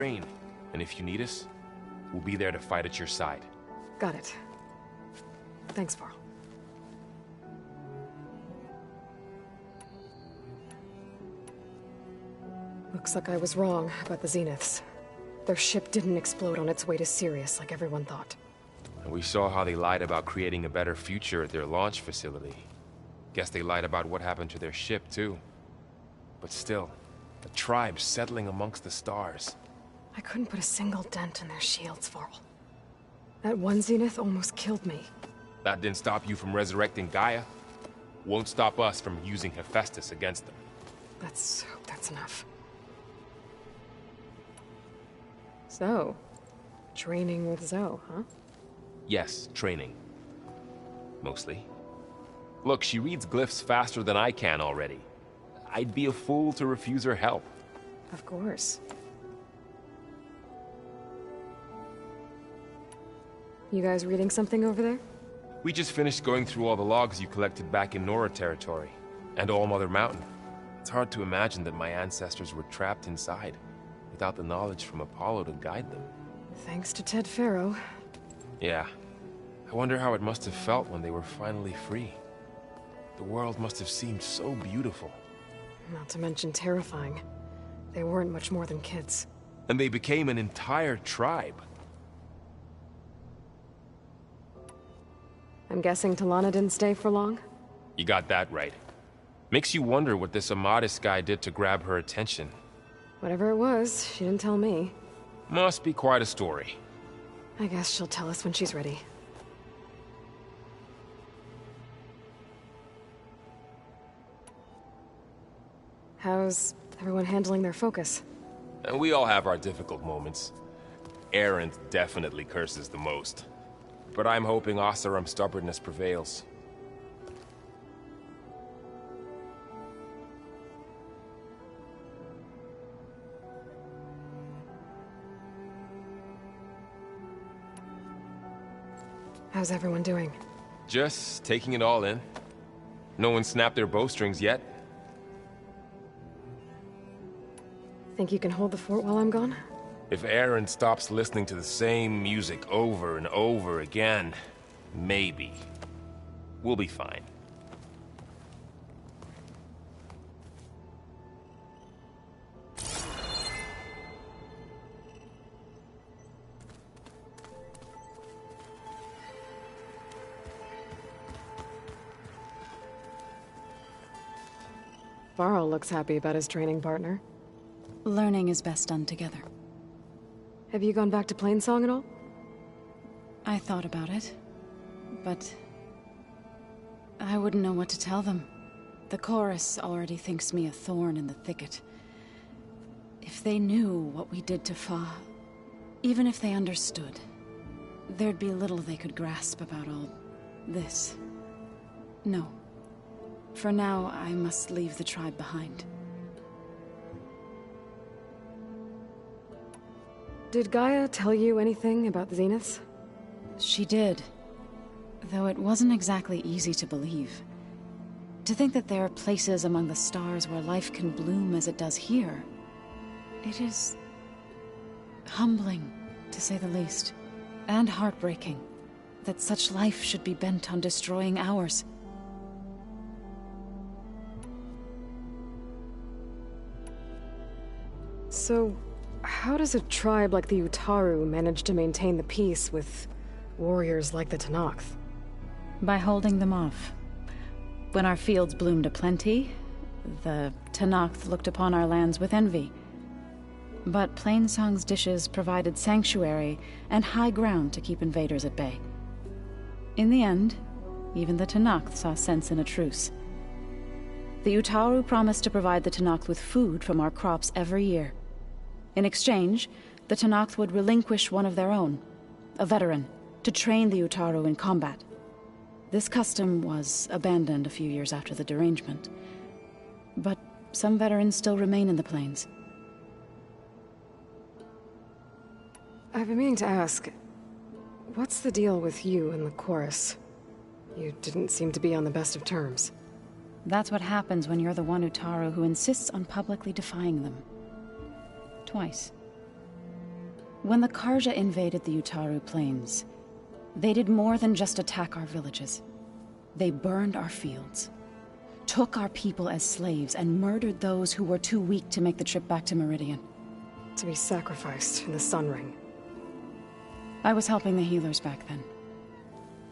train. And if you need us, we'll be there to fight at your side. Got it. Thanks, Varl. Looks like I was wrong about the Zeniths. Their ship didn't explode on its way to Sirius like everyone thought. And we saw how they lied about creating a better future at their launch facility. Guess they lied about what happened to their ship, too. But still, a tribe settling amongst the stars. I couldn't put a single dent in their shields, Varl. That one Zenith almost killed me. That didn't stop you from resurrecting Gaia. Won't stop us from using Hephaestus against them. Let's hope that's enough. So, training with Zoe, huh? Yes, training. Mostly. Look, she reads glyphs faster than I can already. I'd be a fool to refuse her help. Of course. You guys reading something over there? We just finished going through all the logs you collected back in Nora territory, and All Mother Mountain. It's hard to imagine that my ancestors were trapped inside, without the knowledge from Apollo to guide them. Thanks to Ted Faro. Yeah. I wonder how it must have felt when they were finally free. The world must have seemed so beautiful. Not to mention terrifying. They weren't much more than kids. And they became an entire tribe. I'm guessing T'Lana didn't stay for long? You got that right. Makes you wonder what this Amadis guy did to grab her attention. Whatever it was, she didn't tell me. Must be quite a story. I guess she'll tell us when she's ready. How's everyone handling their focus? And we all have our difficult moments. Erend definitely curses the most. But I'm hoping Oseram's stubbornness prevails. How's everyone doing? Just taking it all in. No one snapped their bowstrings yet. Think you can hold the fort while I'm gone? If Erend stops listening to the same music over and over again, maybe. We'll be fine. Varl looks happy about his training partner. Learning is best done together. Have you gone back to Plainsong at all? I thought about it, but I wouldn't know what to tell them. The chorus already thinks me a thorn in the thicket. If they knew what we did to Fa, even if they understood, there'd be little they could grasp about all this. No. For now, I must leave the tribe behind. Did Gaia tell you anything about the Zeniths? She did. Though it wasn't exactly easy to believe. To think that there are places among the stars where life can bloom as it does here. It is humbling, to say the least. And heartbreaking, that such life should be bent on destroying ours. So, how does a tribe like the Utaru manage to maintain the peace with warriors like the Tenakth? By holding them off. When our fields bloomed aplenty, the Tenakth looked upon our lands with envy. But Plainsong's dishes provided sanctuary and high ground to keep invaders at bay. In the end, even the Tenakth saw sense in a truce. The Utaru promised to provide the Tenakth with food from our crops every year. In exchange, the Tenakth would relinquish one of their own, a veteran, to train the Utaru in combat. This custom was abandoned a few years after the derangement. But some veterans still remain in the plains. I've been meaning to ask, what's the deal with you and the chorus? You didn't seem to be on the best of terms. That's what happens when you're the one Utaru who insists on publicly defying them. Twice. When the Karja invaded the Utaru Plains, they did more than just attack our villages. They burned our fields, took our people as slaves, and murdered those who were too weak to make the trip back to Meridian. To be sacrificed in the Sun Ring. I was helping the healers back then,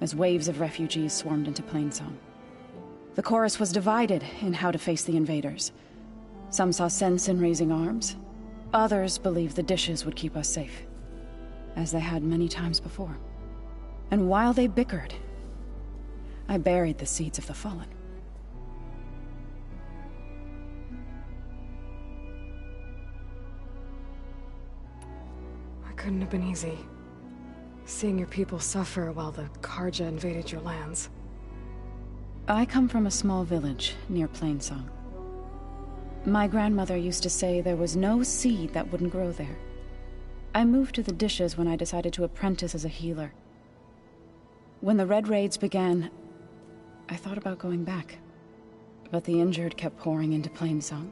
as waves of refugees swarmed into Plainsong. The chorus was divided in how to face the invaders. Some saw sense in raising arms. Others believed the dishes would keep us safe, as they had many times before. And while they bickered, I buried the seeds of the Fallen. It couldn't have been easy. Seeing your people suffer while the Karja invaded your lands. I come from a small village near Plainsong. My grandmother used to say there was no seed that wouldn't grow there. I moved to the dishes when I decided to apprentice as a healer. When the Red Raids began, I thought about going back. But the injured kept pouring into Plainsong,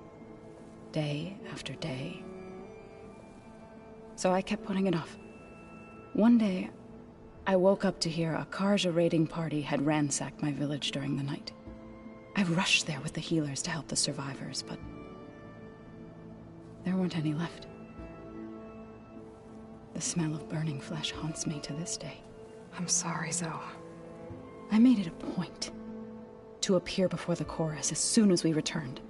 day after day. So I kept putting it off. One day, I woke up to hear a Karja raiding party had ransacked my village during the night. I rushed there with the healers to help the survivors, but there weren't any left. The smell of burning flesh haunts me to this day. I'm sorry, Zoe. I made it a point to appear before the chorus as soon as we returned,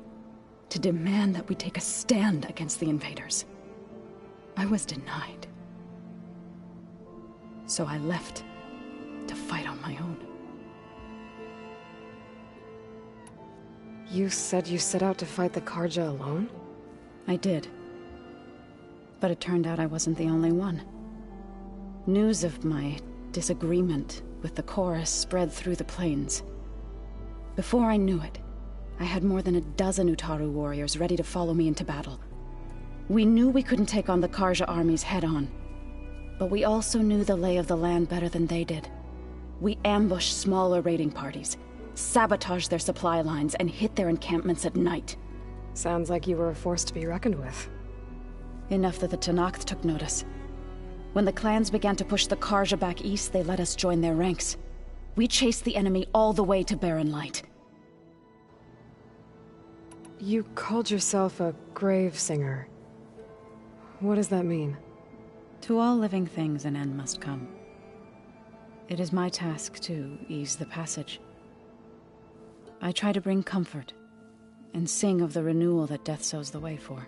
to demand that we take a stand against the invaders. I was denied. So I left to fight on my own. You said you set out to fight the Karja alone? I did. But it turned out I wasn't the only one. News of my disagreement with the chorus spread through the plains. Before I knew it, I had more than a dozen Utaru warriors ready to follow me into battle. We knew we couldn't take on the Karja armies head-on, but we also knew the lay of the land better than they did. We ambushed smaller raiding parties, sabotaged their supply lines, and hit their encampments at night. Sounds like you were a force to be reckoned with. Enough that the Tenakth took notice. When the clans began to push the Karja back east, they let us join their ranks. We chased the enemy all the way to Barren Light. You called yourself a grave singer. What does that mean? To all living things an end must come. It is my task to ease the passage. I try to bring comfort, and sing of the renewal that death sows the way for.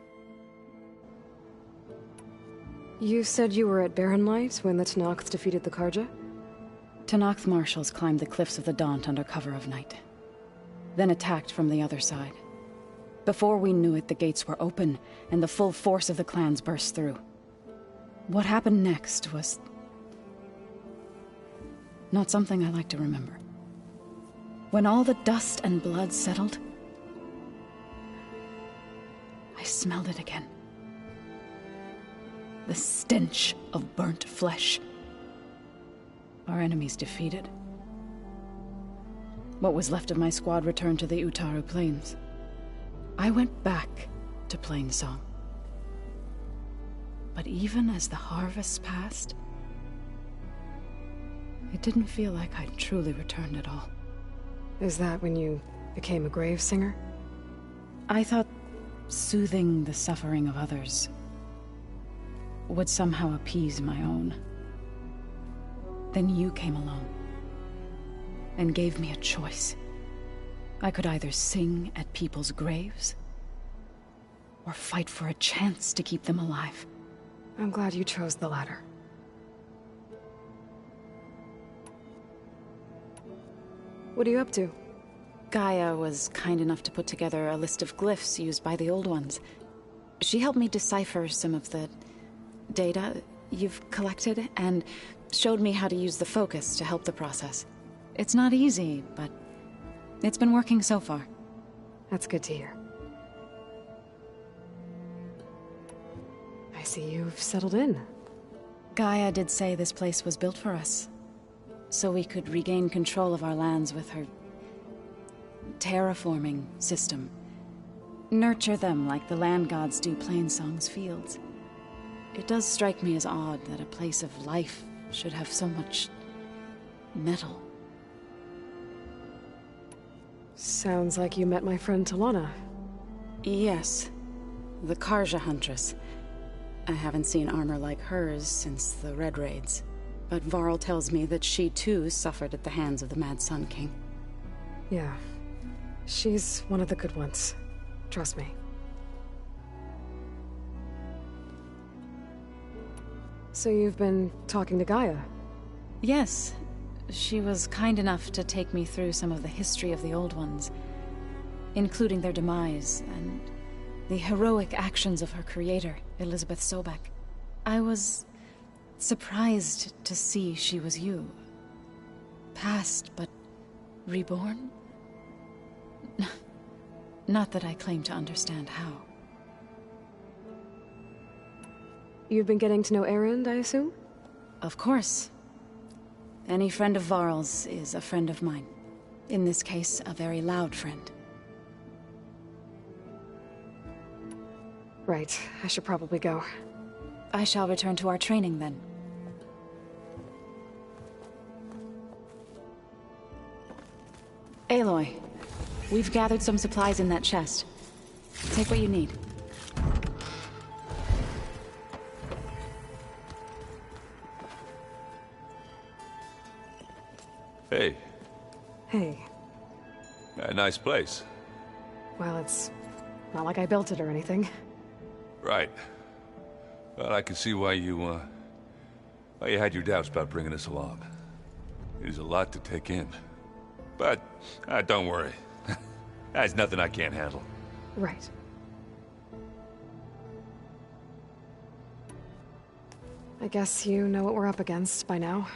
You said you were at Barren Light when the Tenakth defeated the Karja? Tenakth marshals climbed the cliffs of the Daunt under cover of night, then attacked from the other side. Before we knew it, the gates were open, and the full force of the clans burst through. What happened next was not something I like to remember. When all the dust and blood settled, I smelled it again. The stench of burnt flesh. Our enemies defeated. What was left of my squad returned to the Utaru Plains. I went back to Plainsong. But even as the harvests passed, it didn't feel like I'd truly returned at all. Is that when you became a grave singer? I thought soothing the suffering of others would somehow appease my own. Then you came along and gave me a choice. I could either sing at people's graves or fight for a chance to keep them alive. I'm glad you chose the latter. What are you up to? Gaia was kind enough to put together a list of glyphs used by the Old Ones. She helped me decipher some of the data you've collected, and showed me how to use the focus to help the process. It's not easy, but it's been working so far. That's good to hear. I see you've settled in. Gaia did say this place was built for us, so we could regain control of our lands with her terraforming system. Nurture them like the land gods do Plainsong's fields. It does strike me as odd that a place of life should have so much metal. Sounds like you met my friend Talana. Yes, the Karja Huntress. I haven't seen armor like hers since the Red Raids, but Varl tells me that she too suffered at the hands of the Mad Sun King. Yeah. She's one of the good ones. Trust me. So you've been talking to Gaia? Yes. She was kind enough to take me through some of the history of the Old Ones, including their demise and the heroic actions of her creator, Elizabeth Sobek. I was surprised to see she was you. Past, but reborn? Not that I claim to understand how. You've been getting to know Erend, I assume? Of course. Any friend of Varl's is a friend of mine. In this case, a very loud friend. Right. I should probably go. I shall return to our training then. Aloy, we've gathered some supplies in that chest. Take what you need. Hey. Hey. A nice place. Well, it's not like I built it or anything. Right. Well, I can see why you had your doubts about bringing us along. It is a lot to take in. But, don't worry. There's nothing I can't handle. Right. I guess you know what we're up against by now.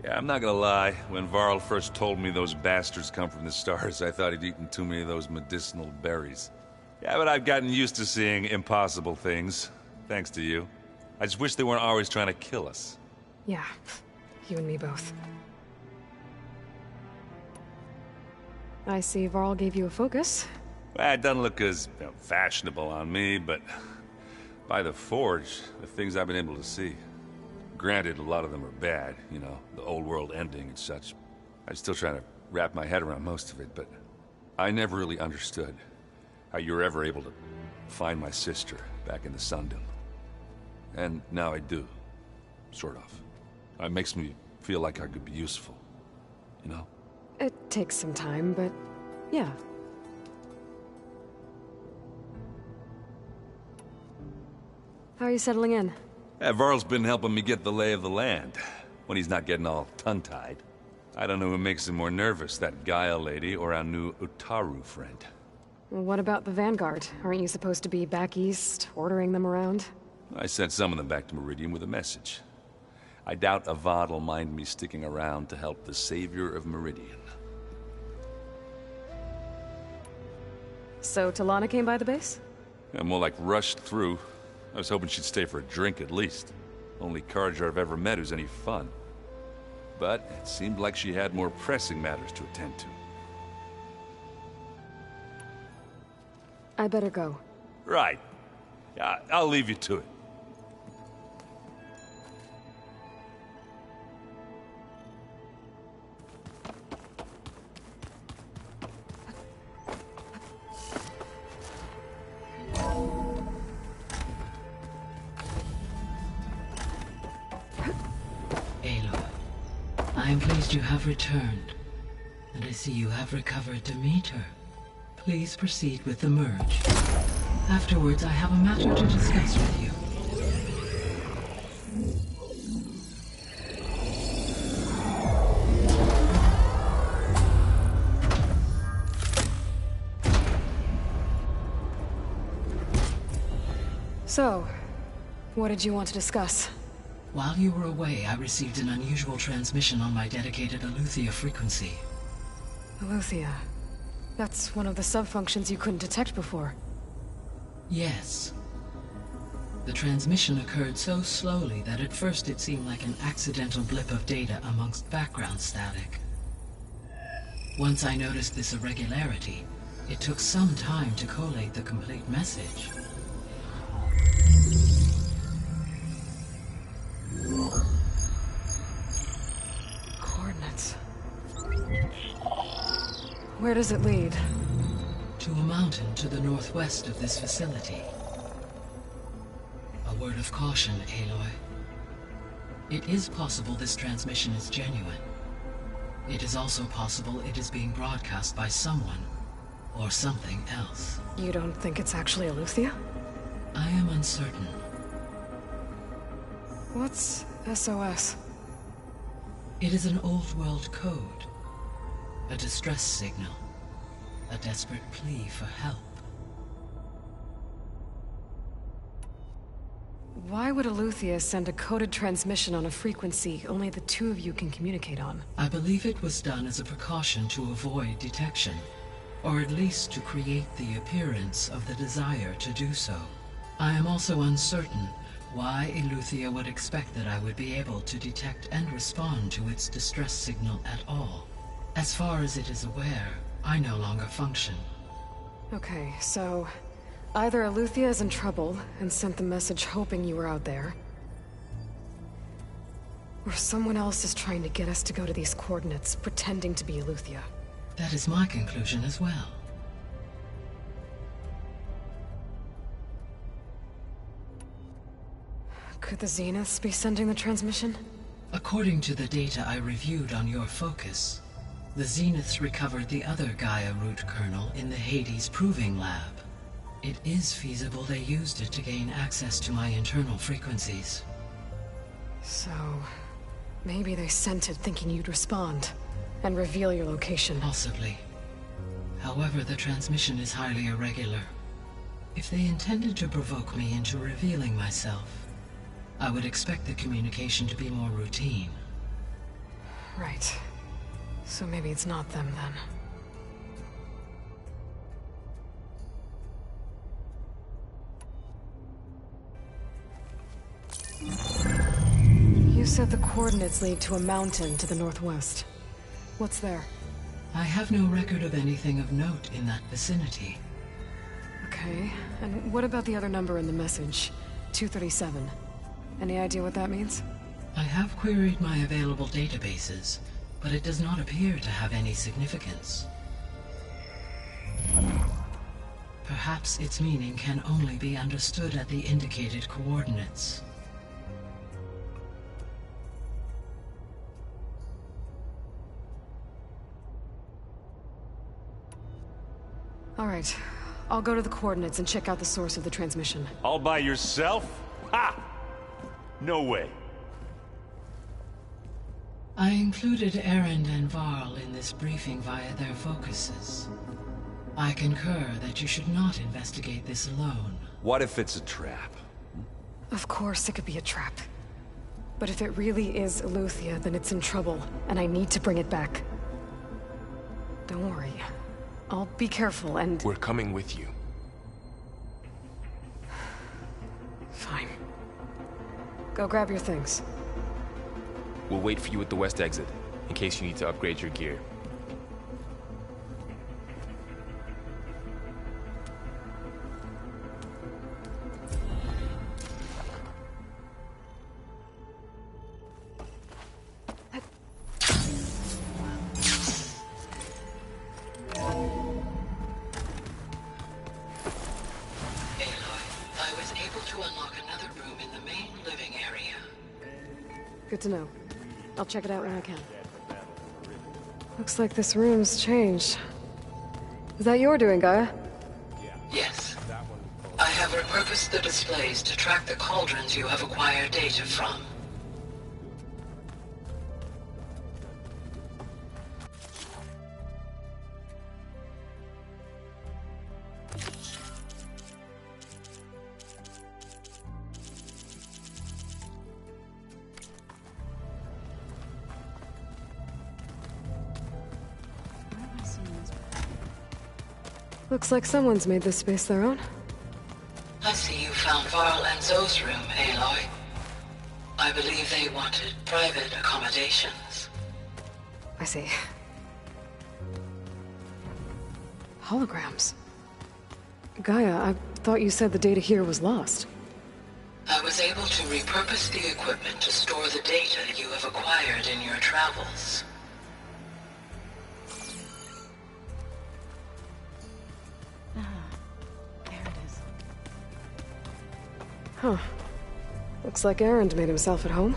Yeah, I'm not gonna lie. When Varl first told me those bastards come from the stars, I thought he'd eaten too many of those medicinal berries. Yeah, but I've gotten used to seeing impossible things, thanks to you. I just wish they weren't always trying to kill us. Yeah. You and me both. I see Varl gave you a focus. Well, it doesn't look as fashionable on me, but by the Forge, the things I've been able to see. Granted, a lot of them are bad, you know, the old world ending and such. I'm still trying to wrap my head around most of it, but I never really understood how you were ever able to find my sister back in the Sundom. And now I do. Sort of. It makes me feel like I could be useful, you know? It takes some time, but yeah. How are you settling in? Varl's been helping me get the lay of the land, when he's not getting all tongue-tied. I don't know who makes him more nervous, that Gaia lady or our new Utaru friend. What about the Vanguard? Aren't you supposed to be back east, ordering them around? I sent some of them back to Meridian with a message. I doubt Avad will mind me sticking around to help the savior of Meridian. So Talana came by the base? I'm more like rushed through. I was hoping she'd stay for a drink at least. Only Karja I've ever met who's any fun. But it seemed like she had more pressing matters to attend to. I better go. Right. Yeah, I'll leave you to it. Aloy, I am pleased you have returned, and I see you have recovered Demeter. Please proceed with the merge. Afterwards, I have a matter to discuss with you. So, what did you want to discuss? While you were away, I received an unusual transmission on my dedicated Eleuthia frequency. Eleuthia. That's one of the sub-functions you couldn't detect before. Yes. The transmission occurred so slowly that at first it seemed like an accidental blip of data amongst background static. Once I noticed this irregularity, it took some time to collate the complete message. Where does it lead? To a mountain to the northwest of this facility. A word of caution, Aloy. It is possible this transmission is genuine. It is also possible it is being broadcast by someone, or something else. You don't think it's actually Eleuthia? I am uncertain. What's SOS? It is an old world code. A distress signal. A desperate plea for help. Why would Eleuthia send a coded transmission on a frequency only the two of you can communicate on? I believe it was done as a precaution to avoid detection, or at least to create the appearance of the desire to do so. I am also uncertain why Eleuthia would expect that I would be able to detect and respond to its distress signal at all. As far as it is aware, I no longer function. Okay, so either Eleuthia is in trouble and sent the message hoping you were out there, or someone else is trying to get us to go to these coordinates, pretending to be Eleuthia. That is my conclusion as well. Could the Zeniths be sending the transmission? According to the data I reviewed on your focus, the Zeniths recovered the other Gaia root kernel in the Hades Proving Lab. It is feasible they used it to gain access to my internal frequencies. So, maybe they sent it thinking you'd respond and reveal your location. Possibly. However, the transmission is highly irregular. If they intended to provoke me into revealing myself, I would expect the communication to be more routine. Right. So maybe it's not them then. You said the coordinates lead to a mountain to the northwest. What's there? I have no record of anything of note in that vicinity. Okay, and what about the other number in the message? 237. Any idea what that means? I have queried my available databases, but it does not appear to have any significance. Perhaps its meaning can only be understood at the indicated coordinates. All right. I'll go to the coordinates and check out the source of the transmission. All by yourself? Ha! No way. I included Erend and Varl in this briefing via their focuses. I concur that you should not investigate this alone. What if it's a trap? Of course it could be a trap. But if it really is Eleuthia, then it's in trouble, and I need to bring it back. Don't worry. I'll be careful and... We're coming with you. Fine. Go grab your things. We'll wait for you at the west exit, in case you need to upgrade your gear. Good to know. I'll check it out when I can. Looks like this room's changed. Is that your doing, Gaia? Yes. I have repurposed the displays to track the cauldrons you have acquired data from. Looks like someone's made this space their own. I see you found Varl and Zoe's room, Aloy. I believe they wanted private accommodations. I see. Holograms. Gaia, I thought you said the data here was lost. I was able to repurpose the equipment to store the data you have acquired in your travels. Huh. Looks like Erend made himself at home.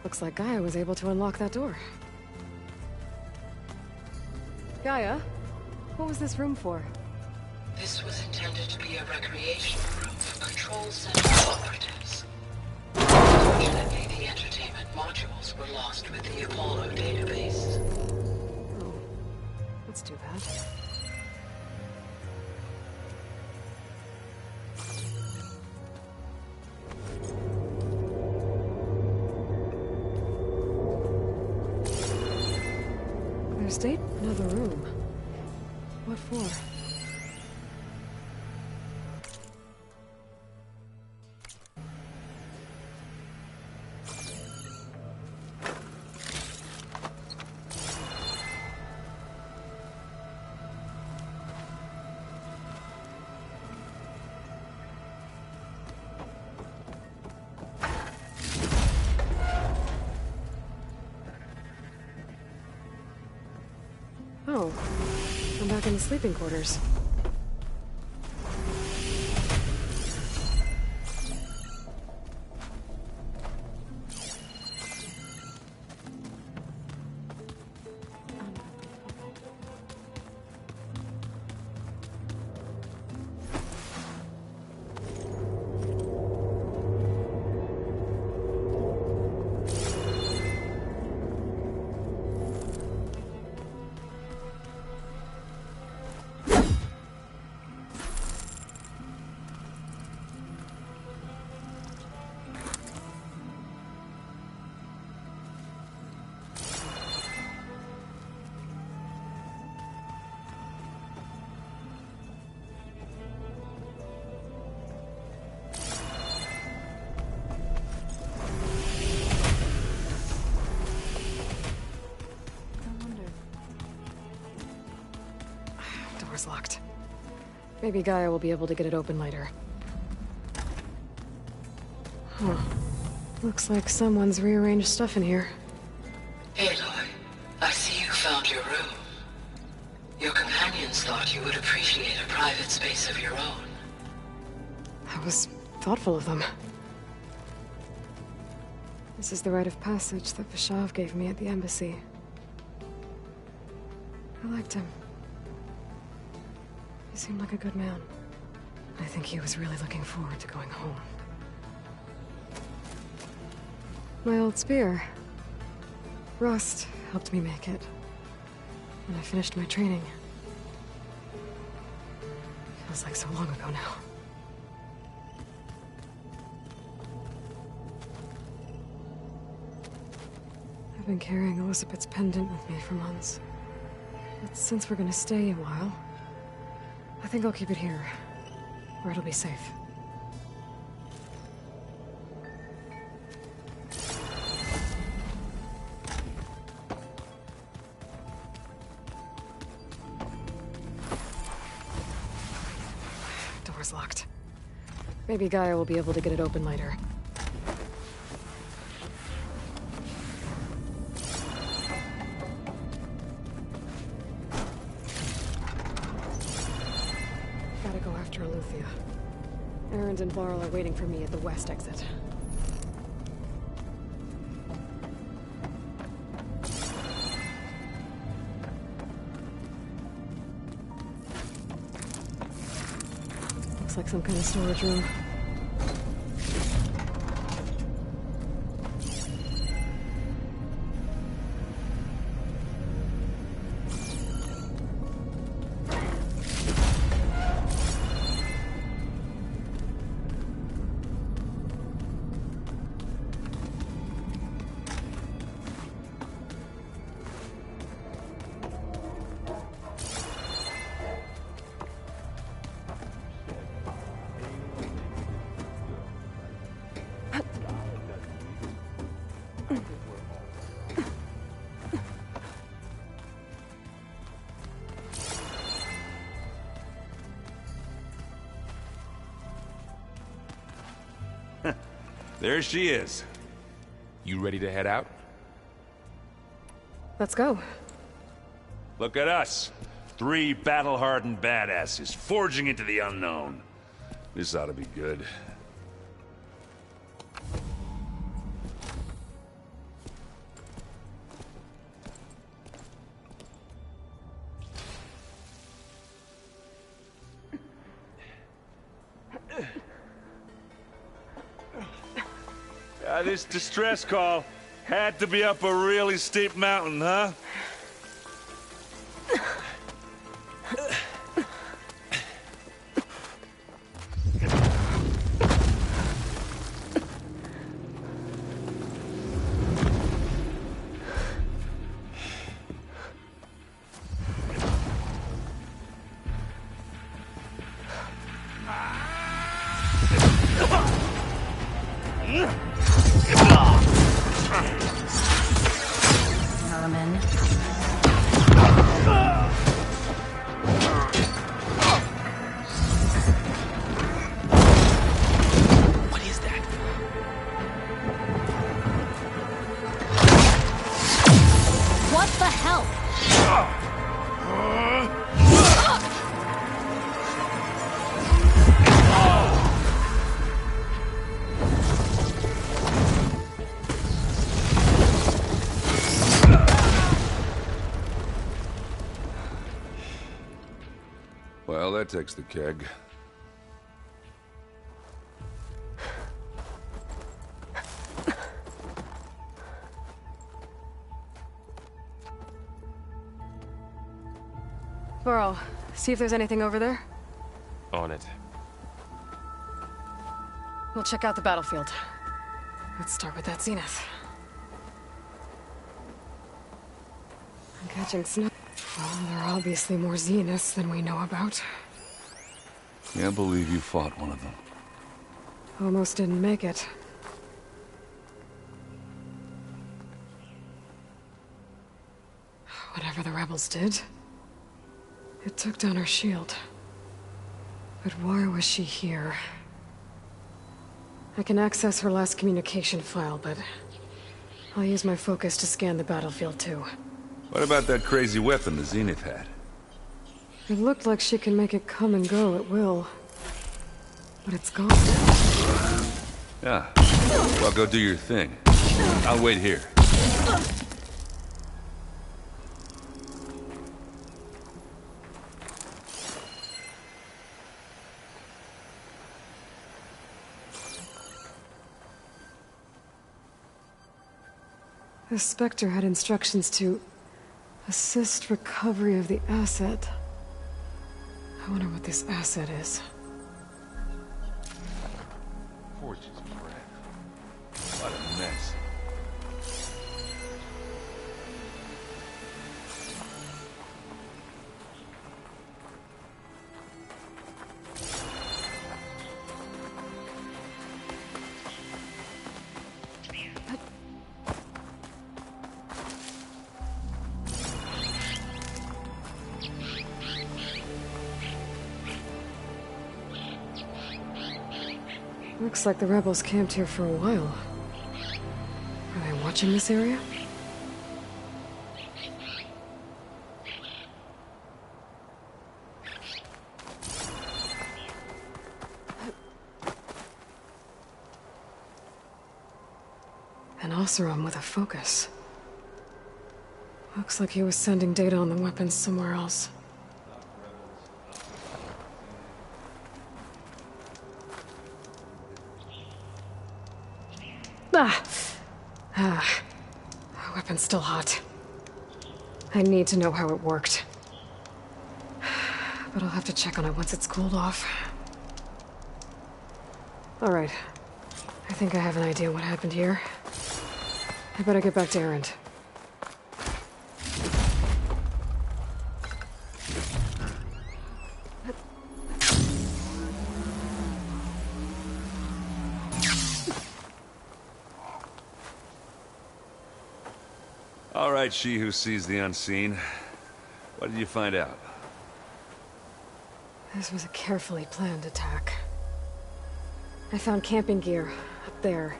Looks like Gaia was able to unlock that door. Gaia? What was this room for? This was intended to be a recreational room for Control Center operatives. Unfortunately, the entertainment modules were lost with the Apollo database. Oh, that's too bad. There's another room. What for? Oh, I'm back in the sleeping quarters. Door's locked. Maybe Gaia will be able to get it open later. Huh. Looks like someone's rearranged stuff in here. Aloy, I see you found your room. Your companions thought you would appreciate a private space of your own. That was thoughtful of them. This is the rite of passage that Vishav gave me at the embassy. I liked him. He seemed like a good man. I think he was really looking forward to going home. My old spear. Rust helped me make it. When I finished my training. Feels like so long ago now. I've been carrying Elizabeth's pendant with me for months. But since we're gonna stay a while, I think I'll keep it here, where it'll be safe. Door's locked. Maybe Gaia will be able to get it open later. Gotta go after Eleuthia. Erend and Varl are waiting for me at the west exit. Looks like some kind of storage room. There she is. You ready to head out? Let's go. Look at us. 3 battle-hardened badasses forging into the unknown. This ought to be good. This distress call had to be up a really steep mountain, huh? Well, that takes the keg. Burrow, see if there's anything over there. On it. We'll check out the battlefield. Let's start with that Zenith. I'm catching snow. Well, there are obviously more Zeniths than we know about. Can't believe you fought one of them. Almost didn't make it. Whatever the rebels did, it took down her shield. But why was she here? I can access her last communication file, but I'll use my focus to scan the battlefield too. What about that crazy weapon the Zenith had? It looked like she can make it come and go at will. But it's gone. Yeah. Well, go do your thing. I'll wait here. The Spectre had instructions to assist recovery of the asset. I wonder what this asset is. Fortune's breath. What a mess. Looks like the rebels camped here for a while. Are they watching this area? An Oseram with a focus. Looks like he was sending data on the weapons somewhere else. Weapon's still hot. I need to know how it worked. But I'll have to check on it once it's cooled off. Alright. I think I have an idea what happened here. I better get back to Erend. All right, she who sees the unseen. What did you find out? This was a carefully planned attack. I found camping gear up there.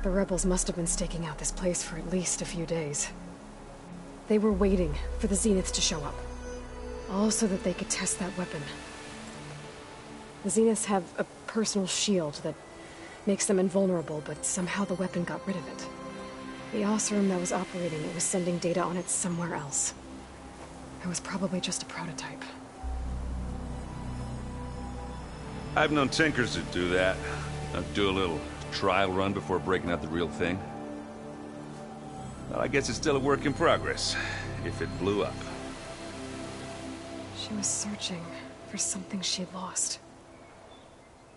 The rebels must have been staking out this place for at least a few days. They were waiting for the Zeniths to show up. All so that they could test that weapon. The Zeniths have a personal shield that makes them invulnerable, but somehow the weapon got rid of it. The Oseram that was operating it was sending data on it somewhere else. It was probably just a prototype. I've known Tinkers that do that. Do a little trial run before breaking out the real thing. Well, I guess it's still a work in progress, if it blew up. She was searching for something she lost.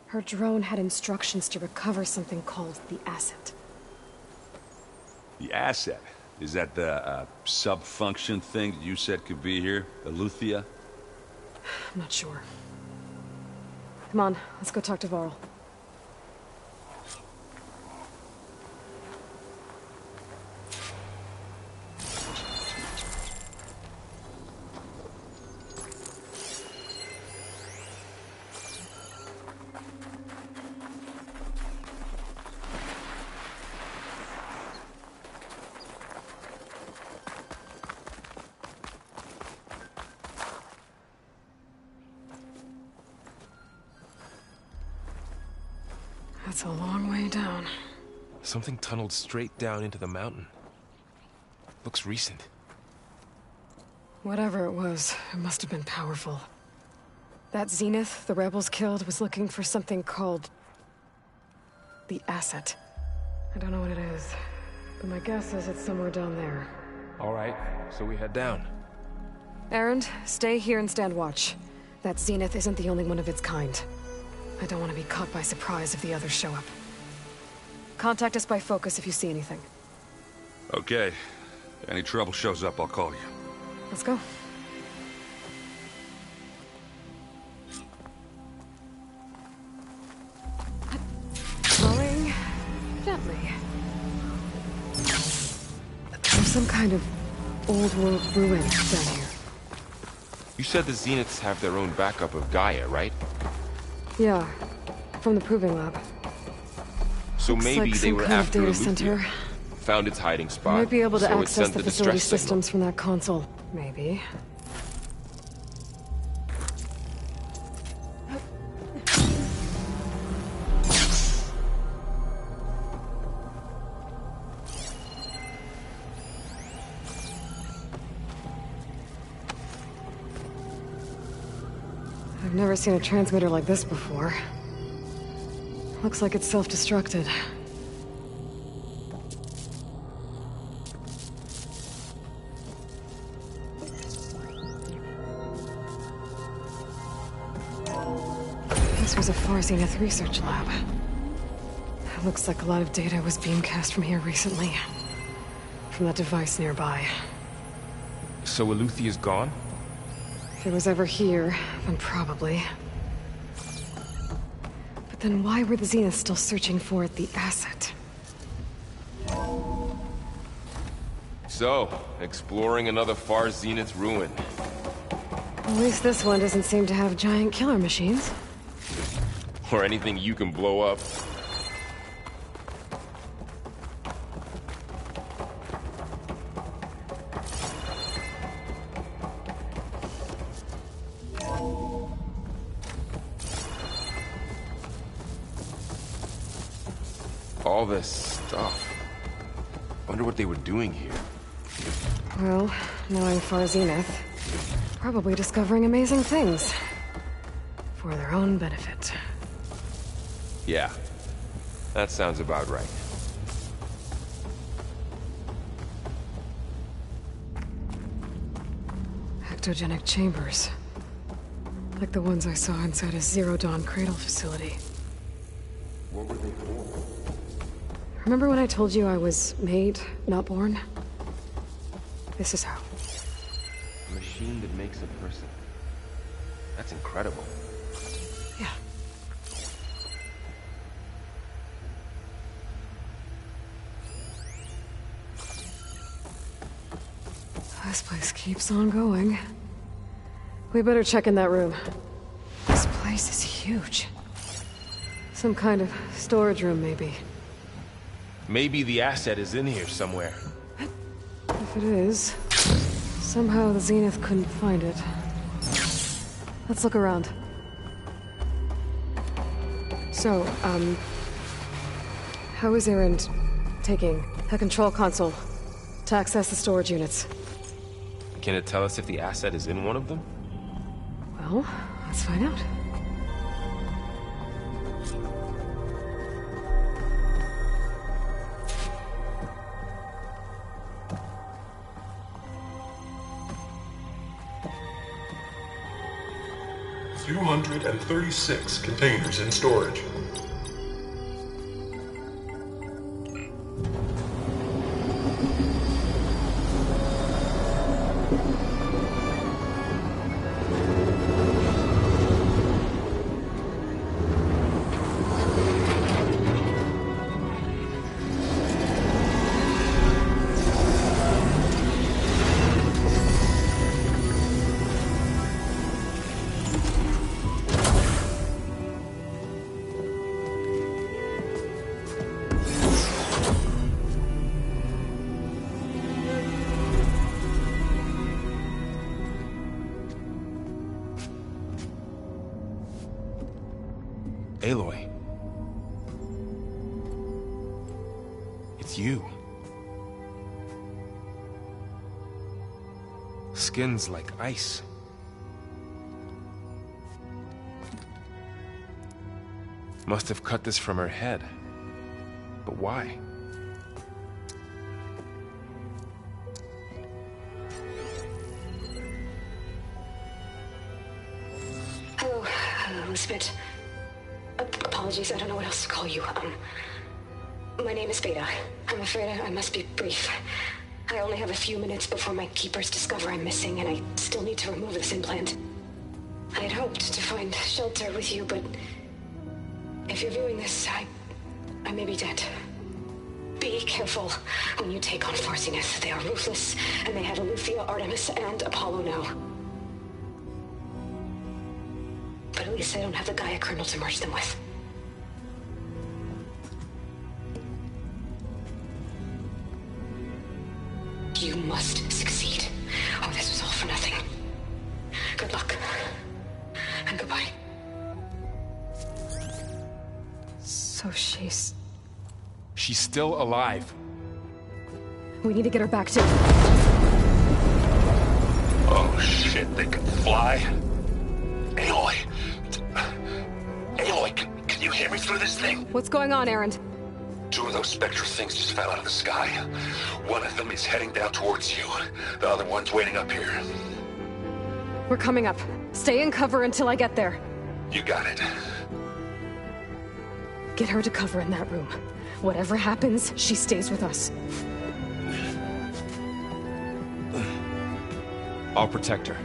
Her drone had instructions to recover something called the Asset. The Asset? Is that the sub-function thing that you said could be here? Eleuthia? I'm not sure. Come on, let's go talk to Varl. That's a long way down. Something tunneled straight down into the mountain. Looks recent. Whatever it was, it must have been powerful. That Zenith the rebels killed was looking for something called the Asset. I don't know what it is, but my guess is it's somewhere down there. All right, so we head down. Erend, stay here and stand watch. That Zenith isn't the only one of its kind. I don't want to be caught by surprise if the others show up. Contact us by focus if you see anything. Okay. If any trouble shows up, I'll call you. Let's go. Going gently. There's some kind of old world ruin down here. You said the Zeniths have their own backup of Gaia, right? Yeah, from the Proving Lab. So Looks maybe like they some were kind of after data Eleuthia. center. Found its hiding We spot. might be able to so it access sent the the facility distress signal. systems from that console. Maybe. I've never seen a transmitter like this before. Looks like it's self-destructed. This was a Far Zenith research lab. It looks like a lot of data was beamcast from here recently. From that device nearby. So Eleuthia's gone? If it was ever here, then probably. But then why were the Zeniths still searching for the Asset? So, exploring another Far Zenith ruin. At least this one doesn't seem to have giant killer machines. Or anything you can blow up. All this stuff. Wonder what they were doing here. Well, knowing Far Zenith, probably discovering amazing things. For their own benefit. Yeah, that sounds about right. Ectogenic chambers. Like the ones I saw inside a Zero Dawn cradle facility. What were they for? Remember when I told you I was made, not born? This is how. A machine that makes a person. That's incredible. Yeah. This place keeps on going. We better check in that room. This place is huge. Some kind of storage room, maybe. Maybe the asset is in here somewhere. If it is, somehow the Zenith couldn't find it. Let's look around. So, how is Erend taking a control console to access the storage units? Can it tell us if the asset is in one of them? Well, let's find out. $236 containers in storage. Aloy. It's you. Skin's like ice. Must have cut this from her head. But why? Hello, Elizabeth. Apologies, I don't know what else to call you. My name is Beta. I'm afraid I must be brief. I only have a few minutes before my keepers discover I'm missing, and I still need to remove this implant. I had hoped to find shelter with you, but if you're viewing this, I may be dead. Be careful when you take on Far Zenith. They are ruthless, and they have Eleuthia, Artemis, and Apollo now. But at least I don't have the Gaia kernel to merge them with. You must succeed, or this was all for nothing. Good luck. And goodbye. So she's still alive. We need to get her back to... Oh shit, they can fly? Aloy! Aloy, can you hear me through this thing? What's going on, Erend? Two of those Spectre things just fell out of the sky. One of them is heading down towards you. The other one's waiting up here. We're coming up. Stay in cover until I get there. You got it. Get her to cover in that room. Whatever happens, she stays with us. I'll protect her.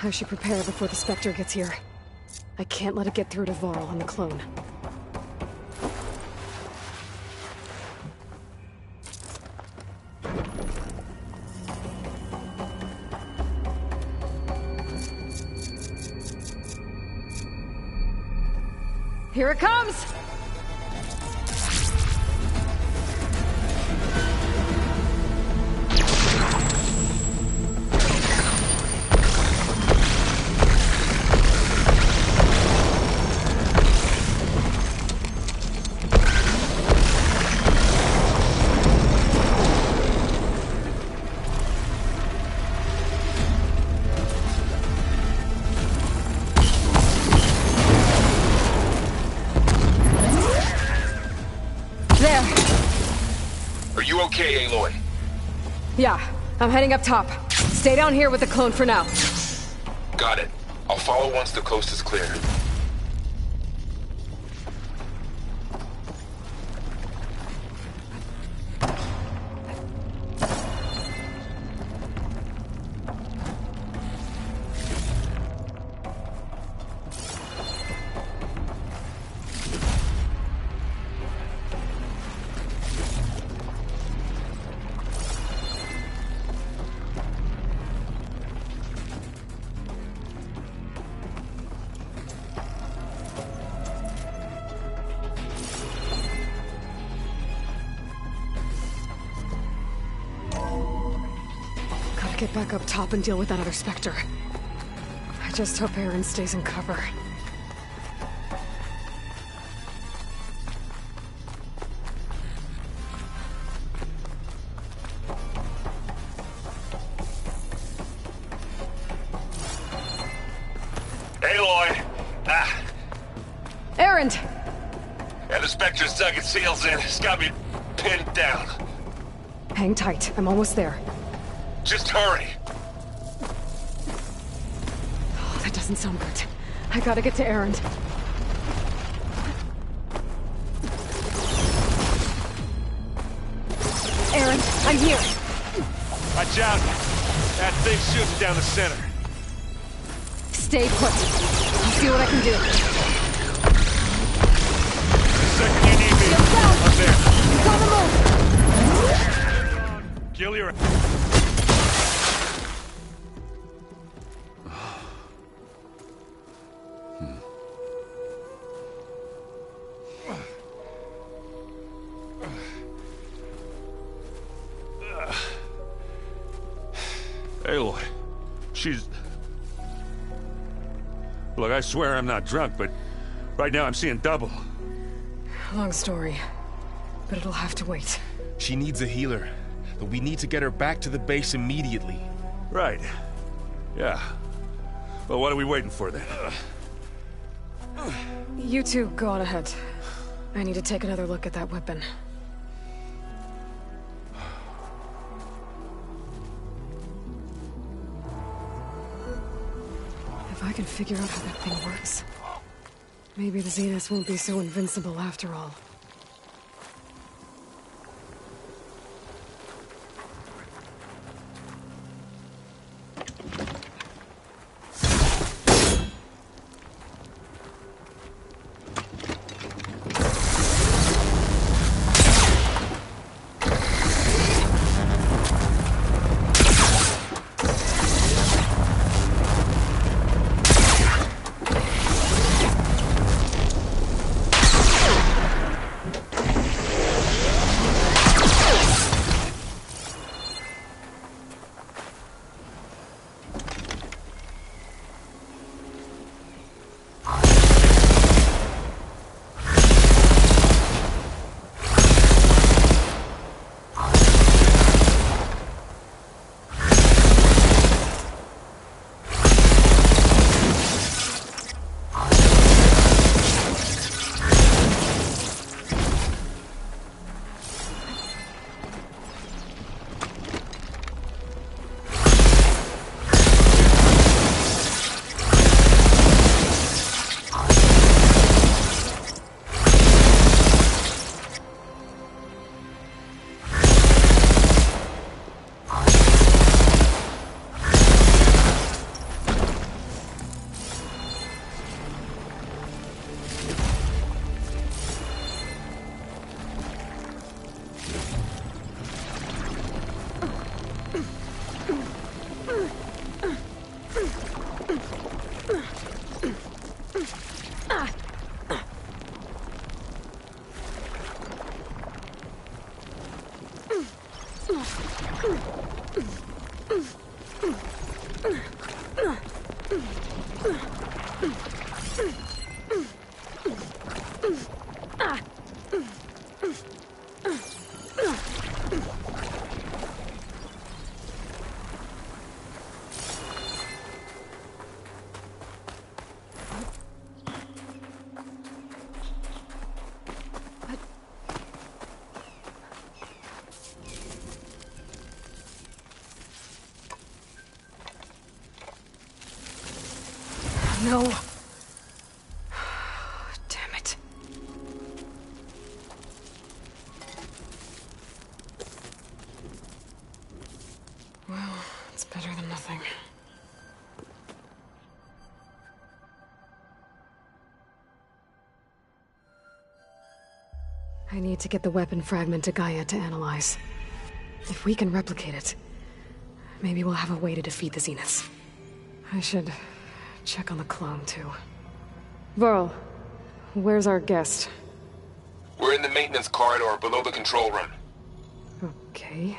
I should prepare before the Spectre gets here. I can't let it get through to Varl and the clone. Here it comes! Okay, Aloy. Yeah, I'm heading up top. Stay down here with the clone for now. Got it. I'll follow once the coast is clear. get back up top and deal with that other Spectre. I just hope Aaron stays in cover. Aloy! Aaron! Yeah, the Spectre's dug its heels in. It's got me pinned down. Hang tight. I'm almost there. Just hurry. Oh, that doesn't sound good. I gotta get to Aaron. Aaron, I'm here. Watch out. That thing's shooting down the center. Stay put. I'll see what I can do. The second you need me, Shields down. I'm there. On the move! Kill your... Aloy, she's... Look, I swear I'm not drunk, but right now I'm seeing double. Long story, but it'll have to wait. She needs a healer, but we need to get her back to the base immediately. Right. Yeah. Well, what are we waiting for then? You two go on ahead. I need to take another look at that weapon. If I can figure out how that thing works, maybe the Zeniths won't be so invincible after all. No. Damn it. Well, it's better than nothing. I need to get the weapon fragment to Gaia to analyze. If we can replicate it, maybe we'll have a way to defeat the Zeniths. I should check on the clone, too. Varl, where's our guest? We're in the maintenance corridor below the control room. Okay.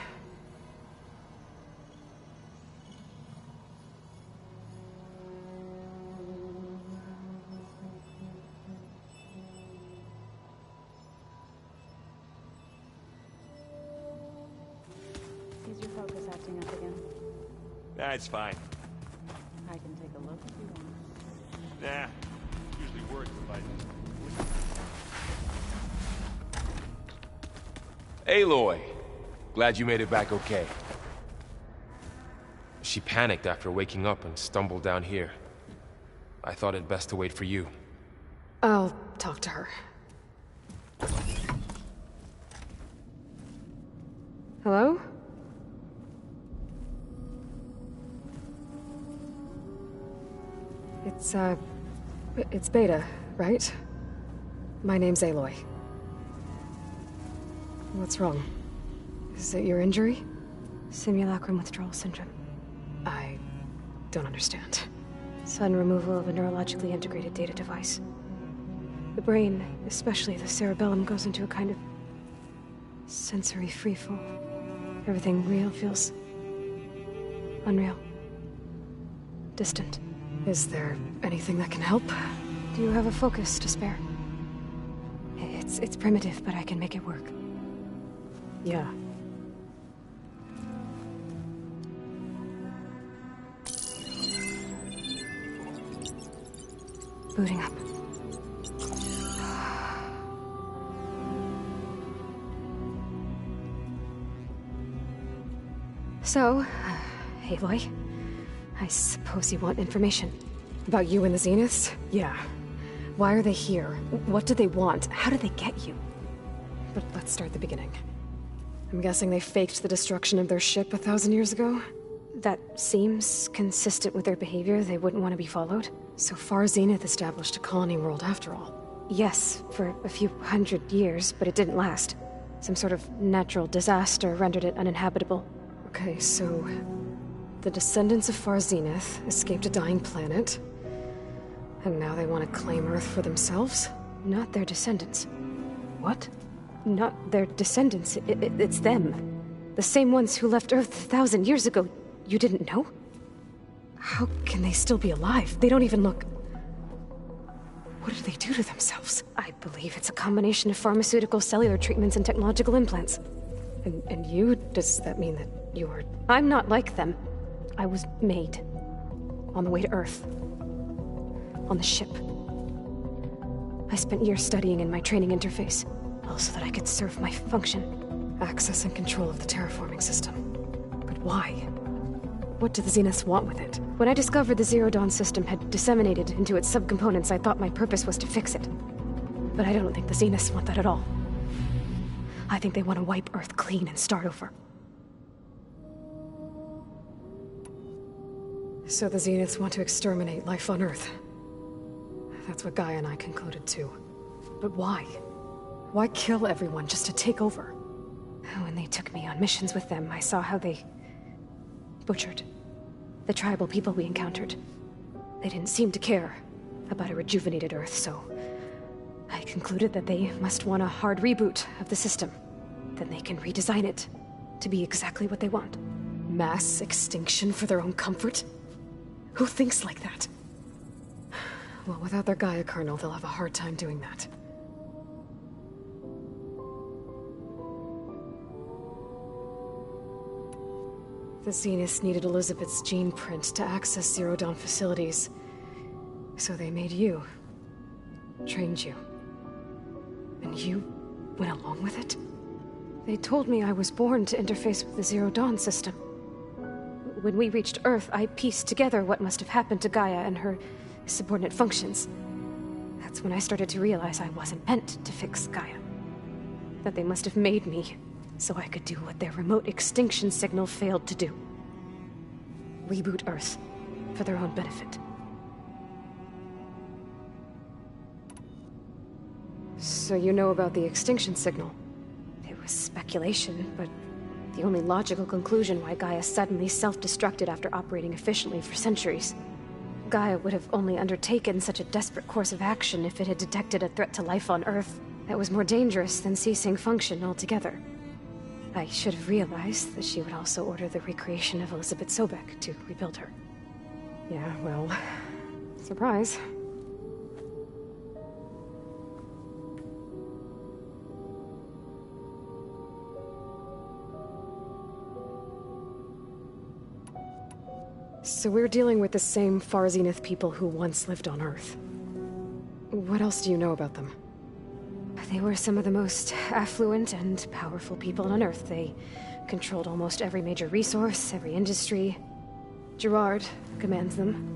acting up again? Nah, it's fine. I can take a look if you want. Nah, usually works if I... Aloy! Glad you made it back okay. She panicked after waking up and stumbled down here. I thought it best to wait for you. I'll talk to her. Hello? It's Beta, right? My name's Aloy. What's wrong? Is it your injury? Simulacrum withdrawal syndrome. I don't understand. Sudden removal of a neurologically integrated data device. The brain, especially the cerebellum, goes into a kind of sensory freefall. Everything real feels unreal. Distant. Is there anything that can help? Do you have a focus to spare? It's primitive, but I can make it work. Yeah. Booting up. So, Aloy, I suppose you want information. About you and the Zeniths? Yeah. Why are they here? What do they want? How did they get you? But let's start at the beginning. I'm guessing they faked the destruction of their ship 1,000 years ago? That seems consistent with their behavior. They wouldn't want to be followed. So far, Zenith established a colony world after all. Yes, for a few hundred years, but it didn't last. Some sort of natural disaster rendered it uninhabitable. Okay, so... the descendants of Far Zenith escaped a dying planet, and now they want to claim Earth for themselves? Not their descendants. What? Not their descendants. It's them. The same ones who left Earth 1,000 years ago. You didn't know? How can they still be alive? They don't even look... What did they do to themselves? I believe it's a combination of pharmaceutical, cellular treatments, and technological implants. And you? Does that mean that you are... I'm not like them. I was made. On the way to Earth. On the ship. I spent years studying in my training interface, all so that I could serve my function. Access and control of the terraforming system. But why? What do the Zeniths want with it? When I discovered the Zero Dawn system had disseminated into its subcomponents, I thought my purpose was to fix it. But I don't think the Zeniths want that at all. I think they want to wipe Earth clean and start over. So the Zeniths want to exterminate life on Earth. That's what Gaia and I concluded too. But why? Why kill everyone just to take over? When they took me on missions with them, I saw how they... butchered the tribal people we encountered. They didn't seem to care about a rejuvenated Earth, so... I concluded that they must want a hard reboot of the system. Then they can redesign it to be exactly what they want. Mass extinction for their own comfort? Who thinks like that? Well, without their Gaia kernel, they'll have a hard time doing that. The Zeniths needed Elizabeth's gene print to access Zero Dawn facilities. So they made you. Trained you. And you went along with it? They told me I was born to interface with the Zero Dawn system. When we reached Earth, I pieced together what must have happened to Gaia and her subordinate functions. That's when I started to realize I wasn't meant to fix Gaia. That they must have made me so I could do what their remote extinction signal failed to do. Reboot Earth for their own benefit. So you know about the extinction signal? It was speculation, but the only logical conclusion why Gaia suddenly self-destructed after operating efficiently for centuries. Gaia would have only undertaken such a desperate course of action if it had detected a threat to life on Earth that was more dangerous than ceasing function altogether. I should have realized that she would also order the recreation of Elizabeth Sobek to rebuild her. Yeah, well... surprise. So we're dealing with the same Far Zenith people who once lived on Earth. What else do you know about them? They were some of the most affluent and powerful people on Earth. They controlled almost every major resource, every industry. Gerard commands them.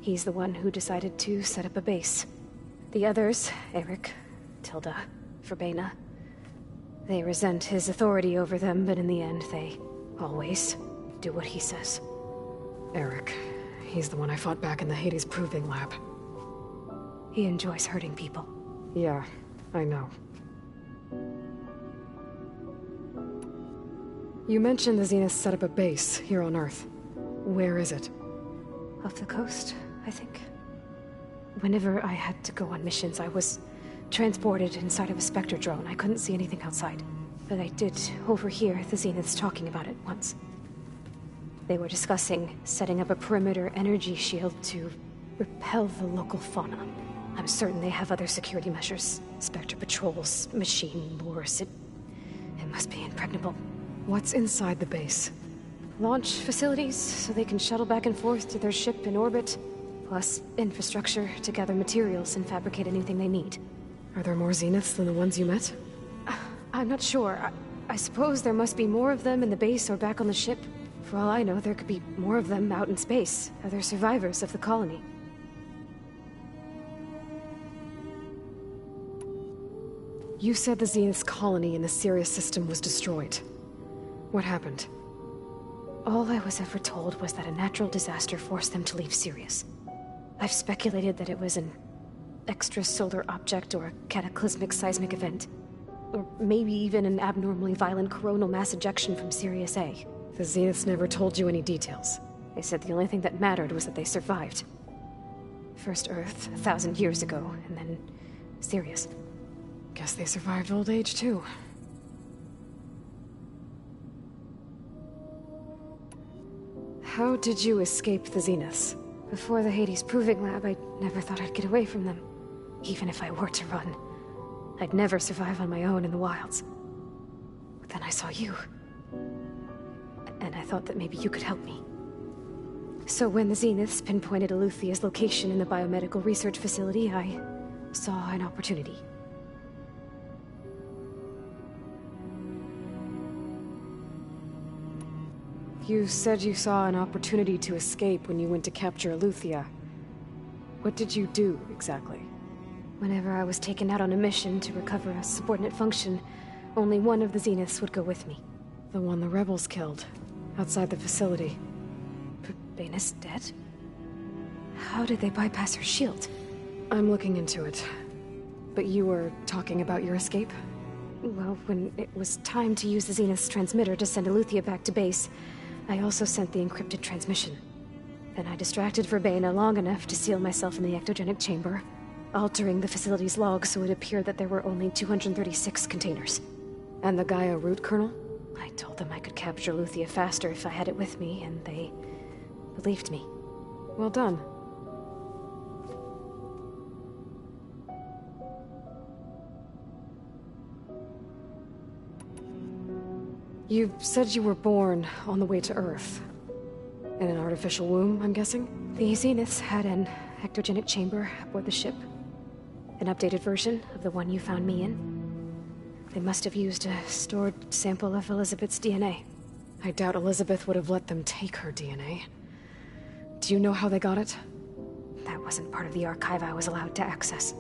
He's the one who decided to set up a base. The others, Eric, Tilda, Verbena, they resent his authority over them, but in the end, they always do what he says. Eric. He's the one I fought back in the Hades Proving Lab. He enjoys hurting people. Yeah, I know. You mentioned the Zenith set up a base here on Earth. Where is it? Off the coast, I think. Whenever I had to go on missions, I was transported inside of a Spectre drone. I couldn't see anything outside. But I did overhear the Zeniths talking about it once. They were discussing setting up a perimeter energy shield to repel the local fauna. I'm certain they have other security measures. Spectre patrols, machine lures. It must be impregnable. What's inside the base? Launch facilities, so they can shuttle back and forth to their ship in orbit. Plus, infrastructure to gather materials and fabricate anything they need. Are there more Zeniths than the ones you met? I'm not sure. I suppose there must be more of them in the base or back on the ship. For all I know, there could be more of them out in space. Other survivors of the colony. You said the Zenith's colony in the Sirius system was destroyed. What happened? All I was ever told was that a natural disaster forced them to leave Sirius. I've speculated that it was an extrasolar object or a cataclysmic seismic event. Or maybe even an abnormally violent coronal mass ejection from Sirius A. The Zeniths never told you any details. They said the only thing that mattered was that they survived. First Earth, 1,000 years ago, and then Sirius. Guess they survived old age, too. How did you escape the Zeniths? Before the Hades Proving Lab, I never thought I'd get away from them. Even if I were to run. I'd never survive on my own in the wilds. But then I saw you. And I thought that maybe you could help me. So when the Zeniths pinpointed Eluthia's location in the biomedical research facility, I saw an opportunity. You said you saw an opportunity to escape when you went to capture Eluthia. What did you do, exactly? Whenever I was taken out on a mission to recover a subordinate function, only one of the Zeniths would go with me. The one the rebels killed, outside the facility. Verbena's dead? How did they bypass her shield? I'm looking into it. But you were talking about your escape? Well, when it was time to use the Zenith's transmitter to send Eluthia back to base, I also sent the encrypted transmission. Then I distracted Verbena long enough to seal myself in the ectogenic chamber, altering the facility's log so it appeared that there were only 236 containers. And the Gaia root kernel? I told them I could capture Eluthia faster if I had it with me, and they believed me. Well done. You said you were born on the way to Earth. In an artificial womb, I'm guessing? The Zeniths had an ectogenic chamber aboard the ship. An updated version of the one you found me in. They must have used a stored sample of Elizabeth's DNA. I doubt Elizabeth would have let them take her DNA. Do you know how they got it? That wasn't part of the archive I was allowed to access.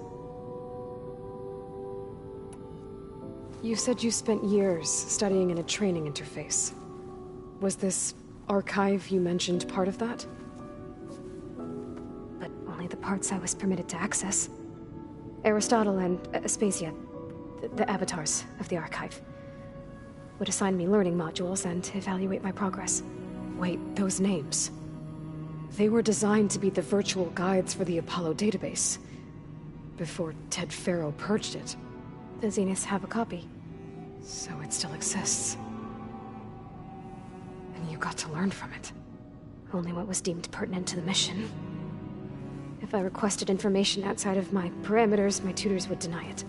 You said you spent years studying in a training interface. Was this archive you mentioned part of that? But only the parts I was permitted to access. Aristotle and Aspasia, the avatars of the archive, would assign me learning modules and evaluate my progress. Wait, those names. They were designed to be the virtual guides for the Apollo database, before Ted Faro purged it. The Zeniths have a copy. So it still exists. And you got to learn from it. Only what was deemed pertinent to the mission. If I requested information outside of my parameters, my tutors would deny it.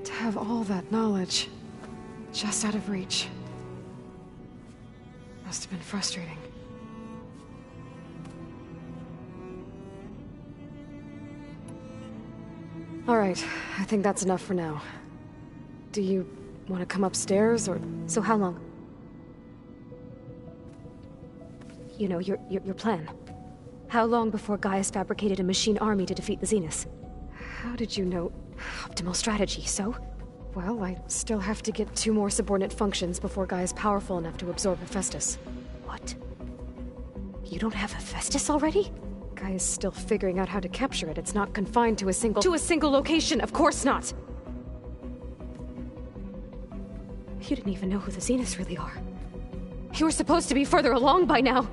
To have all that knowledge, just out of reach. Must have been frustrating. Alright, I think that's enough for now. Do you want to come upstairs, or... So how long? You know, your plan. How long before Gaius fabricated a machine army to defeat the Zeniths? How did you know? Optimal strategy, so? Well, I still have to get 2 more subordinate functions before Gaia is powerful enough to absorb Hephaestus. What? You don't have Hephaestus already? Gaia's still figuring out how to capture it. It's not confined to a single... To a single location! Of course not! You didn't even know who the Zeniths really are. You were supposed to be further along by now!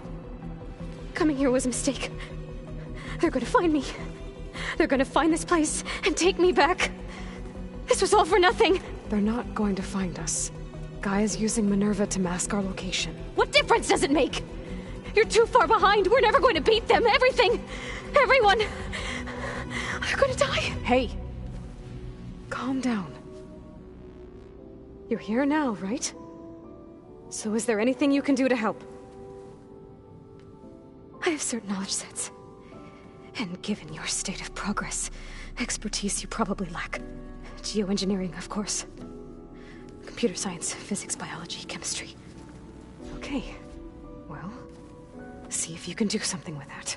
Coming here was a mistake. They're gonna find me. They're gonna find this place and take me back. This was all for nothing! They're not going to find us. Gaia's using Minerva to mask our location. What difference does it make? You're too far behind. We're never going to beat them. Everything, everyone, they're gonna die. Hey, calm down. You're here now, right? So is there anything you can do to help? I have certain knowledge sets. And given your state of progress, expertise you probably lack. Geoengineering, of course. Computer science, physics, biology, chemistry. Okay. Well, see if you can do something with that.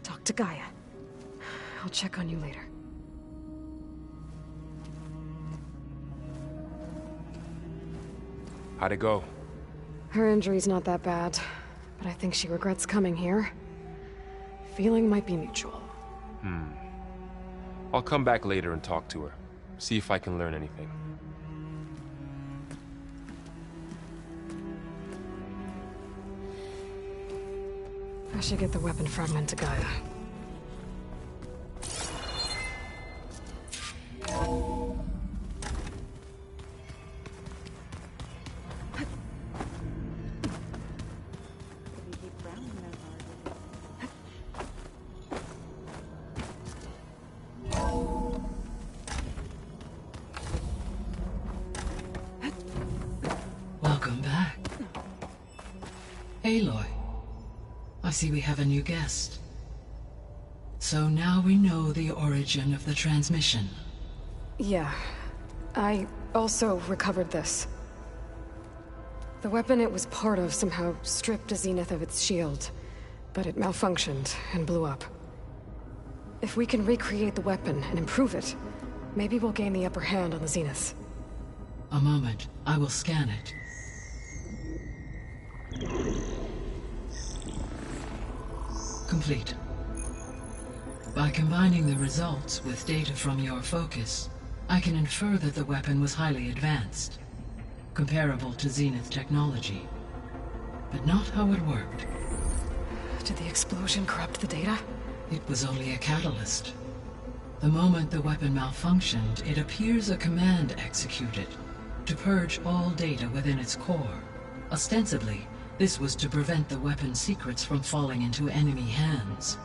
Talk to Gaia. I'll check on you later. How'd it go? Her injury's not that bad, but I think she regrets coming here. Feeling might be mutual. I'll come back later and talk to her. See if I can learn anything. I should get the weapon fragment to Gaia. Welcome back. Aloy. I see we have a new guest. So now we know the origin of the transmission. Yeah. I also recovered this. The weapon it was part of somehow stripped a Zenith of its shield, but it malfunctioned and blew up. If we can recreate the weapon and improve it, maybe we'll gain the upper hand on the Zeniths. A moment. I will scan it. Complete. By combining the results with data from your focus, I can infer that the weapon was highly advanced, comparable to Zenith technology, but not how it worked. Did the explosion corrupt the data? It was only a catalyst. The moment the weapon malfunctioned, it appears a command executed to purge all data within its core. Ostensibly, this was to prevent the weapon's secrets from falling into enemy hands.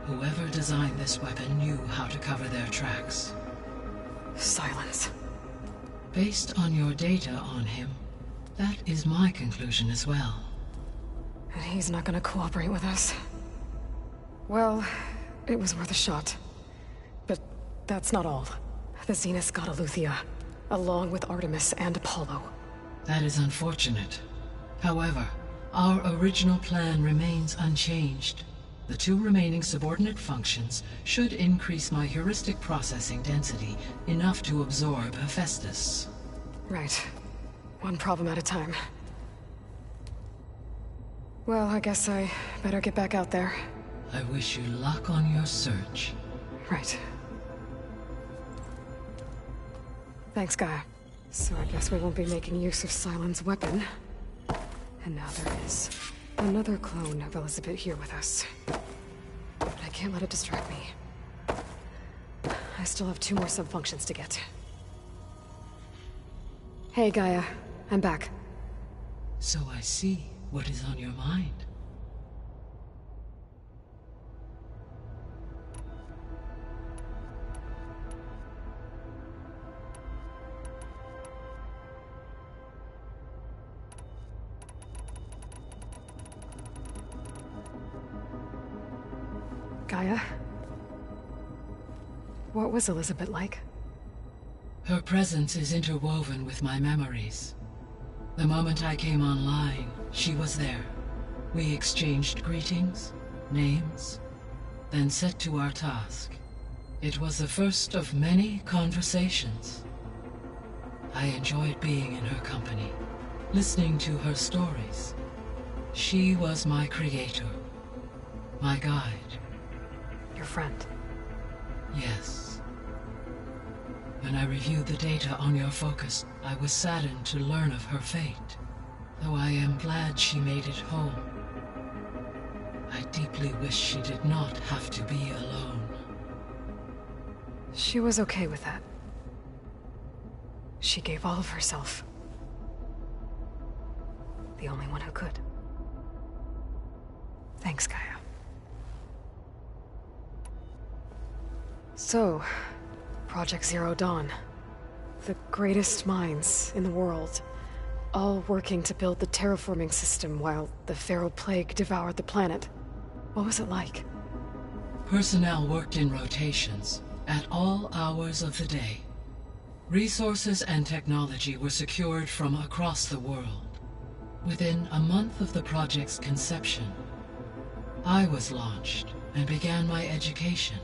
Whoever designed this weapon knew how to cover their tracks. Silence. Based on your data on him, that is my conclusion as well. And he's not gonna cooperate with us. Well, it was worth a shot. But that's not all. The Zeniths got Eleuthia, along with Artemis and Apollo. That is unfortunate. However, our original plan remains unchanged. The 2 remaining subordinate functions should increase my heuristic processing density enough to absorb Hephaestus. Right. One problem at a time. Well, I guess I better get back out there. I wish you luck on your search. Right. Thanks, Gaia. So I guess we won't be making use of Sylens' weapon. And now there is another clone of Elizabeth here with us. But I can't let it distract me. I still have 2 more subfunctions to get. Hey, Gaia. I'm back. So I see what is on your mind. Gaia? What was Elizabeth like? Her presence is interwoven with my memories. The moment I came online, she was there. We exchanged greetings, names, then set to our task. It was the first of many conversations. I enjoyed being in her company, listening to her stories. She was my creator, my guide. Your friend? Yes. When I reviewed the data on your focus, I was saddened to learn of her fate, though I am glad she made it home. I deeply wish she did not have to be alone. She was okay with that. She gave all of herself. The only one who could. Thanks, Gaia. So, Project Zero Dawn. The greatest minds in the world, all working to build the terraforming system while the Pharaoh Plague devoured the planet. What was it like? Personnel worked in rotations, at all hours of the day. Resources and technology were secured from across the world. Within a month of the project's conception, I was launched and began my education.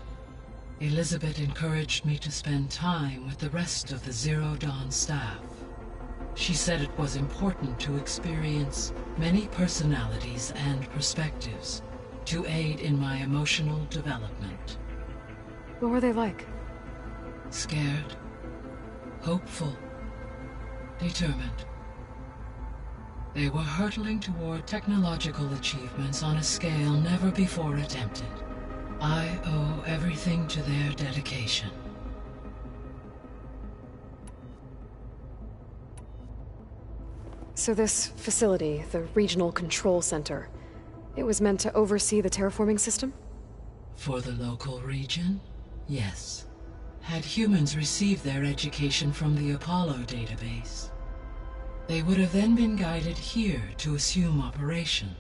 Elizabeth encouraged me to spend time with the rest of the Zero Dawn staff. She said it was important to experience many personalities and perspectives to aid in my emotional development. What were they like? Scared, hopeful, determined. They were hurtling toward technological achievements on a scale never before attempted. I owe everything to their dedication. So this facility, the Regional Control Center, it was meant to oversee the terraforming system? For the local region, yes. Had humans received their education from the Apollo database, they would have then been guided here to assume operation.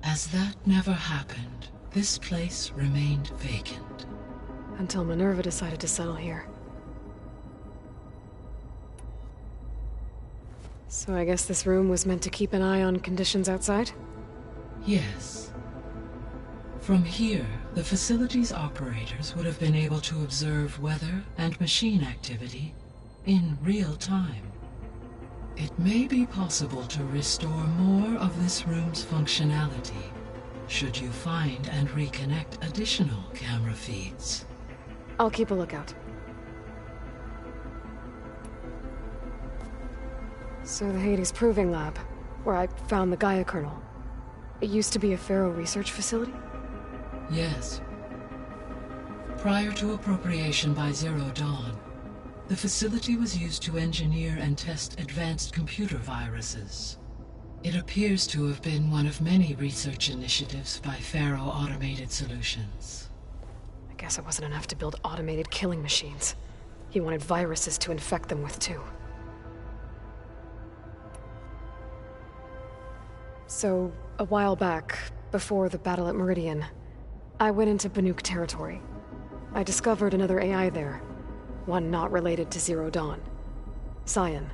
As that never happened, this place remained vacant. Until Minerva decided to settle here. So I guess this room was meant to keep an eye on conditions outside? Yes. From here, the facility's operators would have been able to observe weather and machine activity in real time. It may be possible to restore more of this room's functionality, should you find and reconnect additional camera feeds. I'll keep a lookout. So the Hades Proving Lab, where I found the Gaia kernel, it used to be a Pharaoh research facility? Yes. Prior to appropriation by Zero Dawn, the facility was used to engineer and test advanced computer viruses. It appears to have been one of many research initiatives by Pharaoh Automated Solutions. I guess it wasn't enough to build automated killing machines. He wanted viruses to infect them with, too. So, a while back, before the battle at Meridian, I went into Banuk territory. I discovered another AI there, one not related to Zero Dawn. Cyan.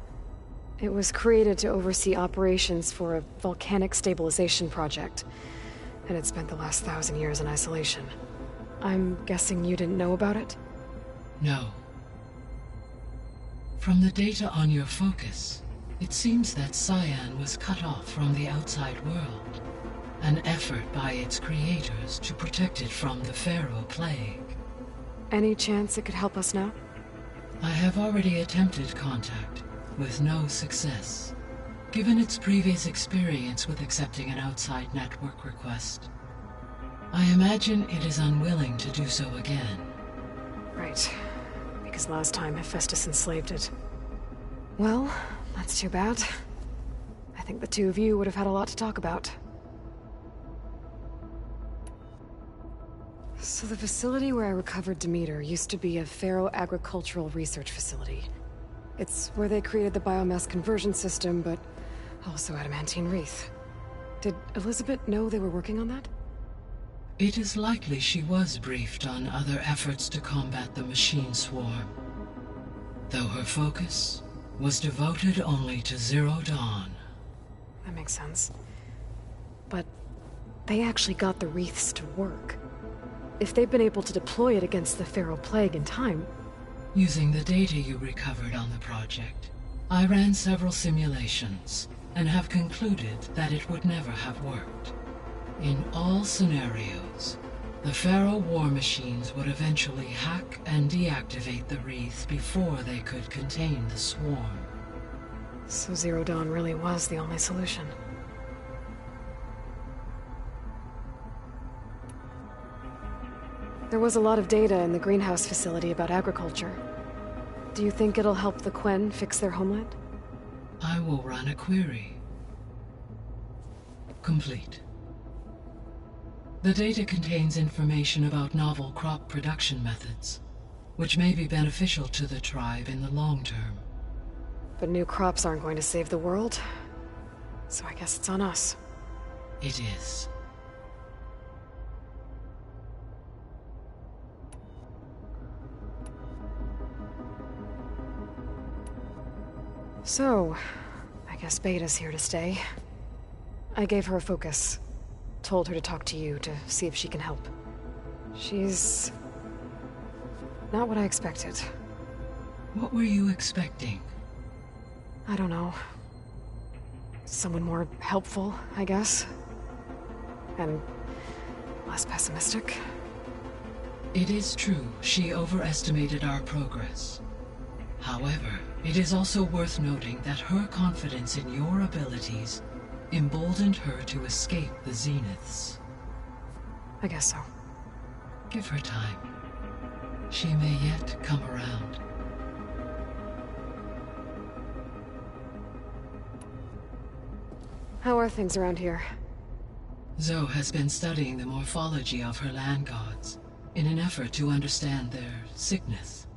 It was created to oversee operations for a volcanic stabilization project, and it spent the last 1,000 years in isolation. I'm guessing you didn't know about it? No. From the data on your focus, it seems that Cyan was cut off from the outside world, an effort by its creators to protect it from the Pharaoh Plague. Any chance it could help us now? I have already attempted contact, with no success, given its previous experience with accepting an outside network request. I imagine it is unwilling to do so again. Right. Because last time Hephaestus enslaved it. Well, that's too bad. I think the two of you would have had a lot to talk about. So the facility where I recovered Demeter used to be a Pharaoh agricultural research facility. It's where they created the biomass conversion system, but also Adamantine Wreath. Did Elizabeth know they were working on that? It is likely she was briefed on other efforts to combat the machine swarm, though her focus was devoted only to Zero Dawn. That makes sense. But they actually got the wreaths to work. If they've been able to deploy it against the Pharaoh Plague in time... Using the data you recovered on the project, I ran several simulations and have concluded that it would never have worked. In all scenarios, the Pharaoh war machines would eventually hack and deactivate the wreath before they could contain the swarm. So Zero Dawn really was the only solution. There was a lot of data in the greenhouse facility about agriculture. Do you think it'll help the Quen fix their homeland? I will run a query. Complete. The data contains information about novel crop production methods, which may be beneficial to the tribe in the long term. But new crops aren't going to save the world, so I guess it's on us. It is. So, I guess Beta's here to stay. I gave her a focus. Told her to talk to you to see if she can help. She's... not what I expected. What were you expecting? I don't know. Someone more helpful, I guess. And less pessimistic. It is true she overestimated our progress. However, it is also worth noting that her confidence in your abilities emboldened her to escape the Zeniths. I guess so. Give her time. She may yet come around. How are things around here? Zoe has been studying the morphology of her land gods in an effort to understand their sickness.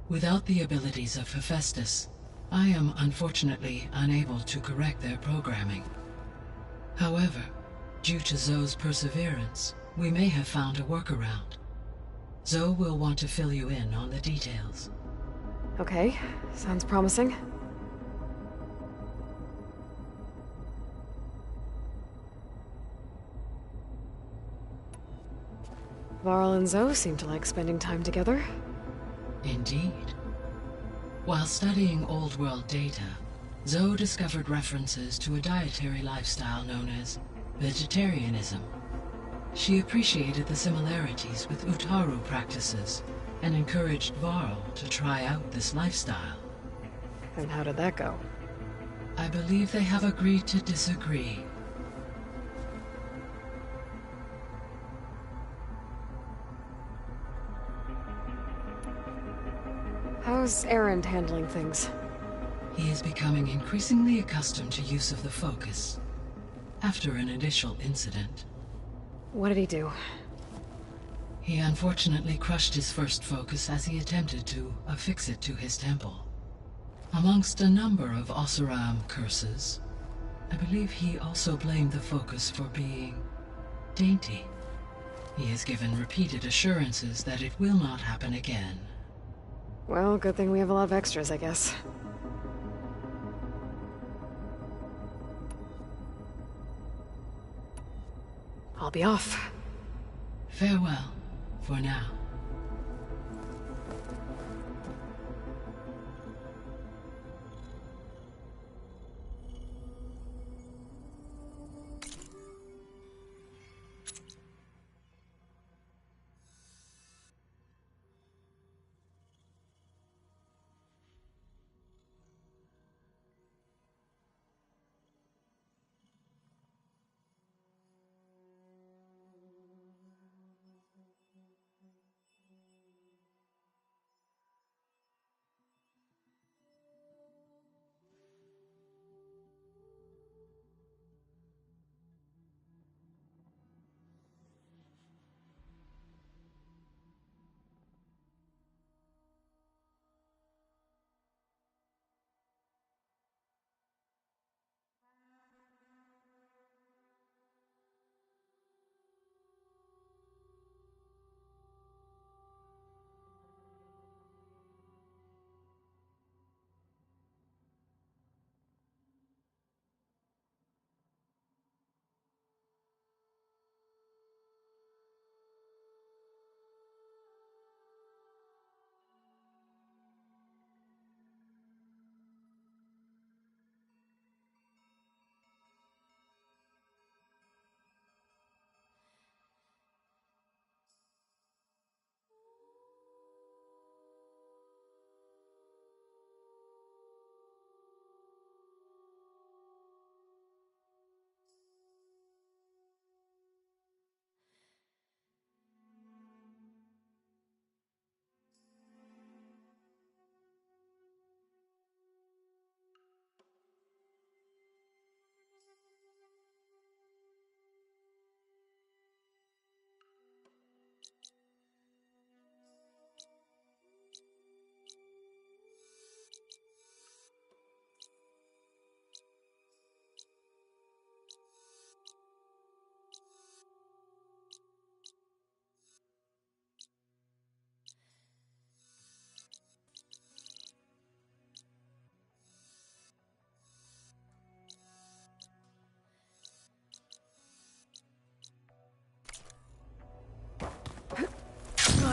Without the abilities of Hephaestus, I am unfortunately unable to correct their programming. However, due to Zoe's perseverance, we may have found a workaround. Zoe will want to fill you in on the details. Okay, sounds promising. Varl and Zoe seem to like spending time together. Indeed. While studying Old World data, Zoe discovered references to a dietary lifestyle known as vegetarianism. She appreciated the similarities with Utaru practices and encouraged Varl to try out this lifestyle. And how did that go? I believe they have agreed to disagree. How's Erend handling things? He is becoming increasingly accustomed to use of the focus, after an initial incident. What did he do? He unfortunately crushed his first focus as he attempted to affix it to his temple. Amongst a number of Oseram curses, I believe he also blamed the focus for being dainty. He has given repeated assurances that it will not happen again. Well, good thing we have a lot of extras, I guess. I'll be off. Farewell, for now.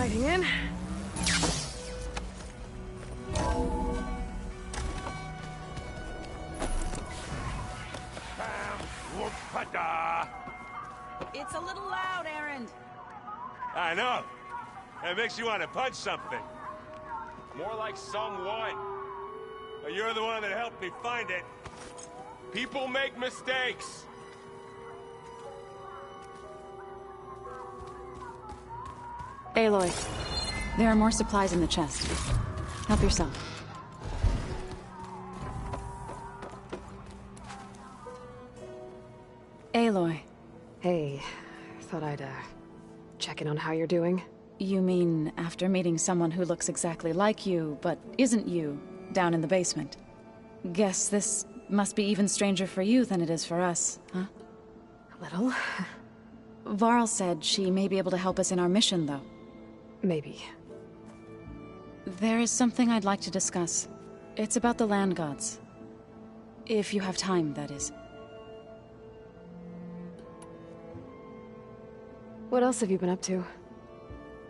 hiding in. It's a little loud, Erend. I know. It makes you want to punch something. More like someone. But you're the one that helped me find it. People make mistakes. Aloy, there are more supplies in the chest. Help yourself. Aloy. Hey, thought I'd, check in on how you're doing. You mean after meeting someone who looks exactly like you, but isn't you, down in the basement? Guess this must be even stranger for you than it is for us, huh? A little. Varl said she may be able to help us in our mission, though. Maybe. There is something I'd like to discuss. It's about the land gods. If you have time, that is. What else have you been up to?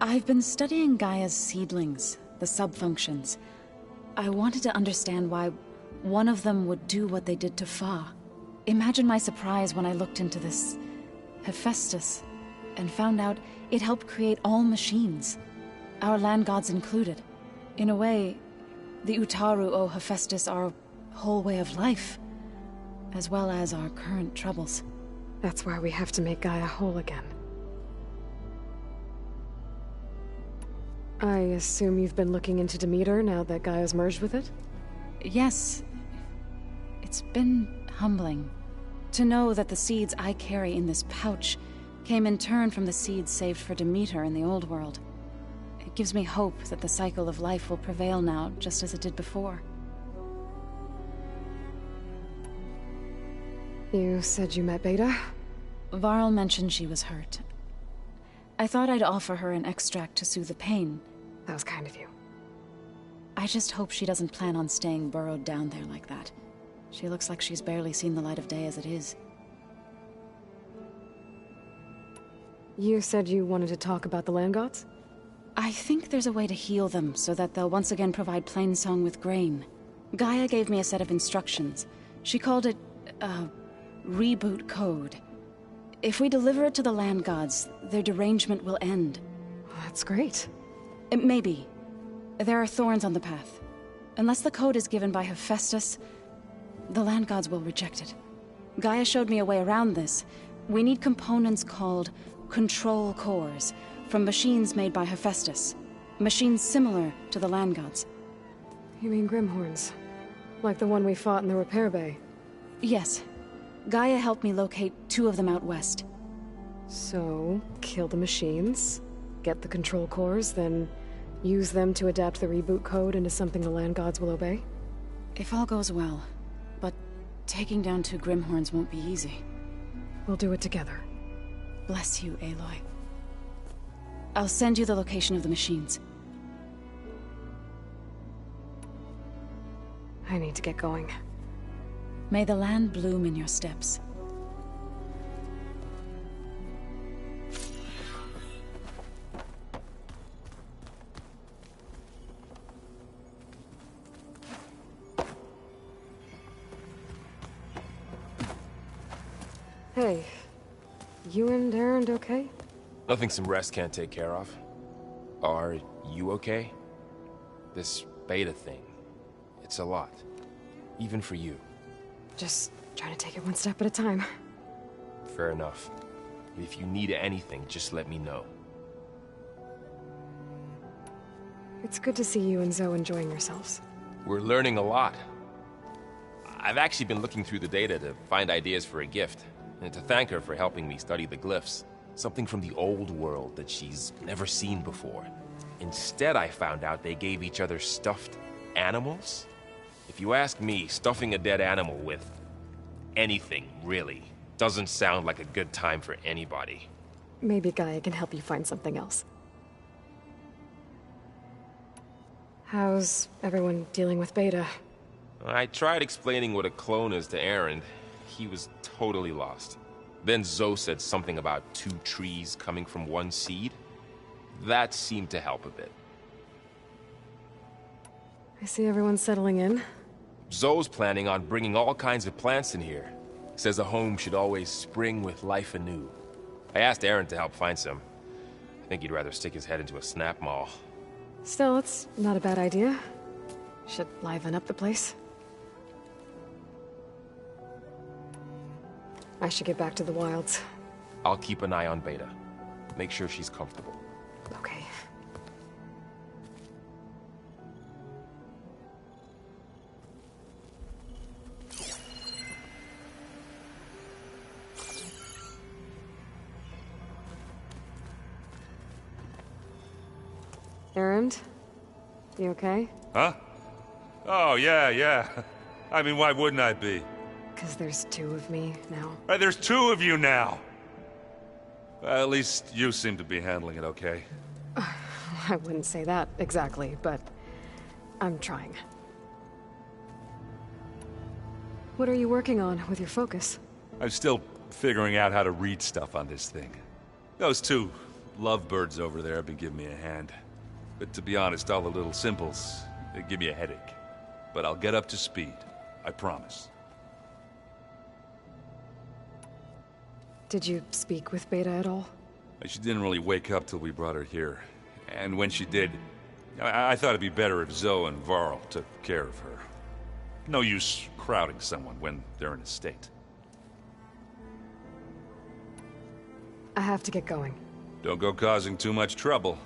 I've been studying Gaia's seedlings, the subfunctions. I wanted to understand why one of them would do what they did to Fa. Imagine my surprise when I looked into this Hephaestus and found out it helped create all machines, our land gods included. In a way, the Utaru owe Hephaestus our whole way of life, as well as our current troubles. That's why we have to make Gaia whole again. I assume you've been looking into Demeter now that Gaia's merged with it? Yes. It's been humbling to know that the seeds I carry in this pouch came in turn from the seeds saved for Demeter in the old world. It gives me hope that the cycle of life will prevail now, just as it did before. You said you met Beta? Varl mentioned she was hurt. I thought I'd offer her an extract to soothe the pain. That was kind of you. I just hope she doesn't plan on staying burrowed down there like that. She looks like she's barely seen the light of day as it is. You said you wanted to talk about the land gods? I think there's a way to heal them so that they'll once again provide Plainsong with grain. Gaia gave me a set of instructions. She called it, reboot code. If we deliver it to the land gods, their derangement will end. That's great. Maybe. There are thorns on the path. Unless the code is given by Hephaestus, the land gods will reject it. Gaia showed me a way around this. We need components called control cores from machines made by Hephaestus. Machines similar to the land gods. You mean Grimhorns? Like the one we fought in the repair bay? Yes. Gaia helped me locate 2 of them out west. So, kill the machines, get the control cores, then use them to adapt the reboot code into something the land gods will obey? If all goes well. But taking down 2 Grimhorns won't be easy. We'll do it together. Bless you, Aloy. I'll send you the location of the machines. I need to get going. May the land bloom in your steps. Hey, you and Erend okay? Nothing some rest can't take care of. Are you okay? This Beta thing, it's a lot. Even for you. Just trying to take it one step at a time. Fair enough. If you need anything, just let me know. It's good to see you and Zoe enjoying yourselves. We're learning a lot. I've actually been looking through the data to find ideas for a gift, and to thank her for helping me study the glyphs. Something from the old world that she's never seen before. Instead, I found out they gave each other stuffed animals. If you ask me, stuffing a dead animal with anything, really, doesn't sound like a good time for anybody. Maybe Gaia can help you find something else. How's everyone dealing with Beta? I tried explaining what a clone is to Erend. He was totally lost. Then Zoe said something about 2 trees coming from one seed. That seemed to help a bit. I see everyone settling in. Zoe's planning on bringing all kinds of plants in here. Says a home should always spring with life anew. I asked Aaron to help find some. I think he'd rather stick his head into a snap mall. Still, it's not a bad idea. Should liven up the place. I should get back to the wilds. I'll keep an eye on Beta. Make sure she's comfortable. Okay. Erend? You okay? Huh? Oh, yeah. I mean, why wouldn't I be? Because there's two of me now. Right, there's two of you now! Well, at least you seem to be handling it okay. I wouldn't say that exactly, but I'm trying. What are you working on with your focus? I'm still figuring out how to read stuff on this thing. Those two lovebirds over there have been giving me a hand. But to be honest, all the little symbols, they give me a headache. But I'll get up to speed. I promise. Did you speak with Beta at all? She didn't really wake up till we brought her here. And when she did, I thought it'd be better if Zoe and Varl took care of her. No use crowding someone when they're in a state. I have to get going. Don't go causing too much trouble.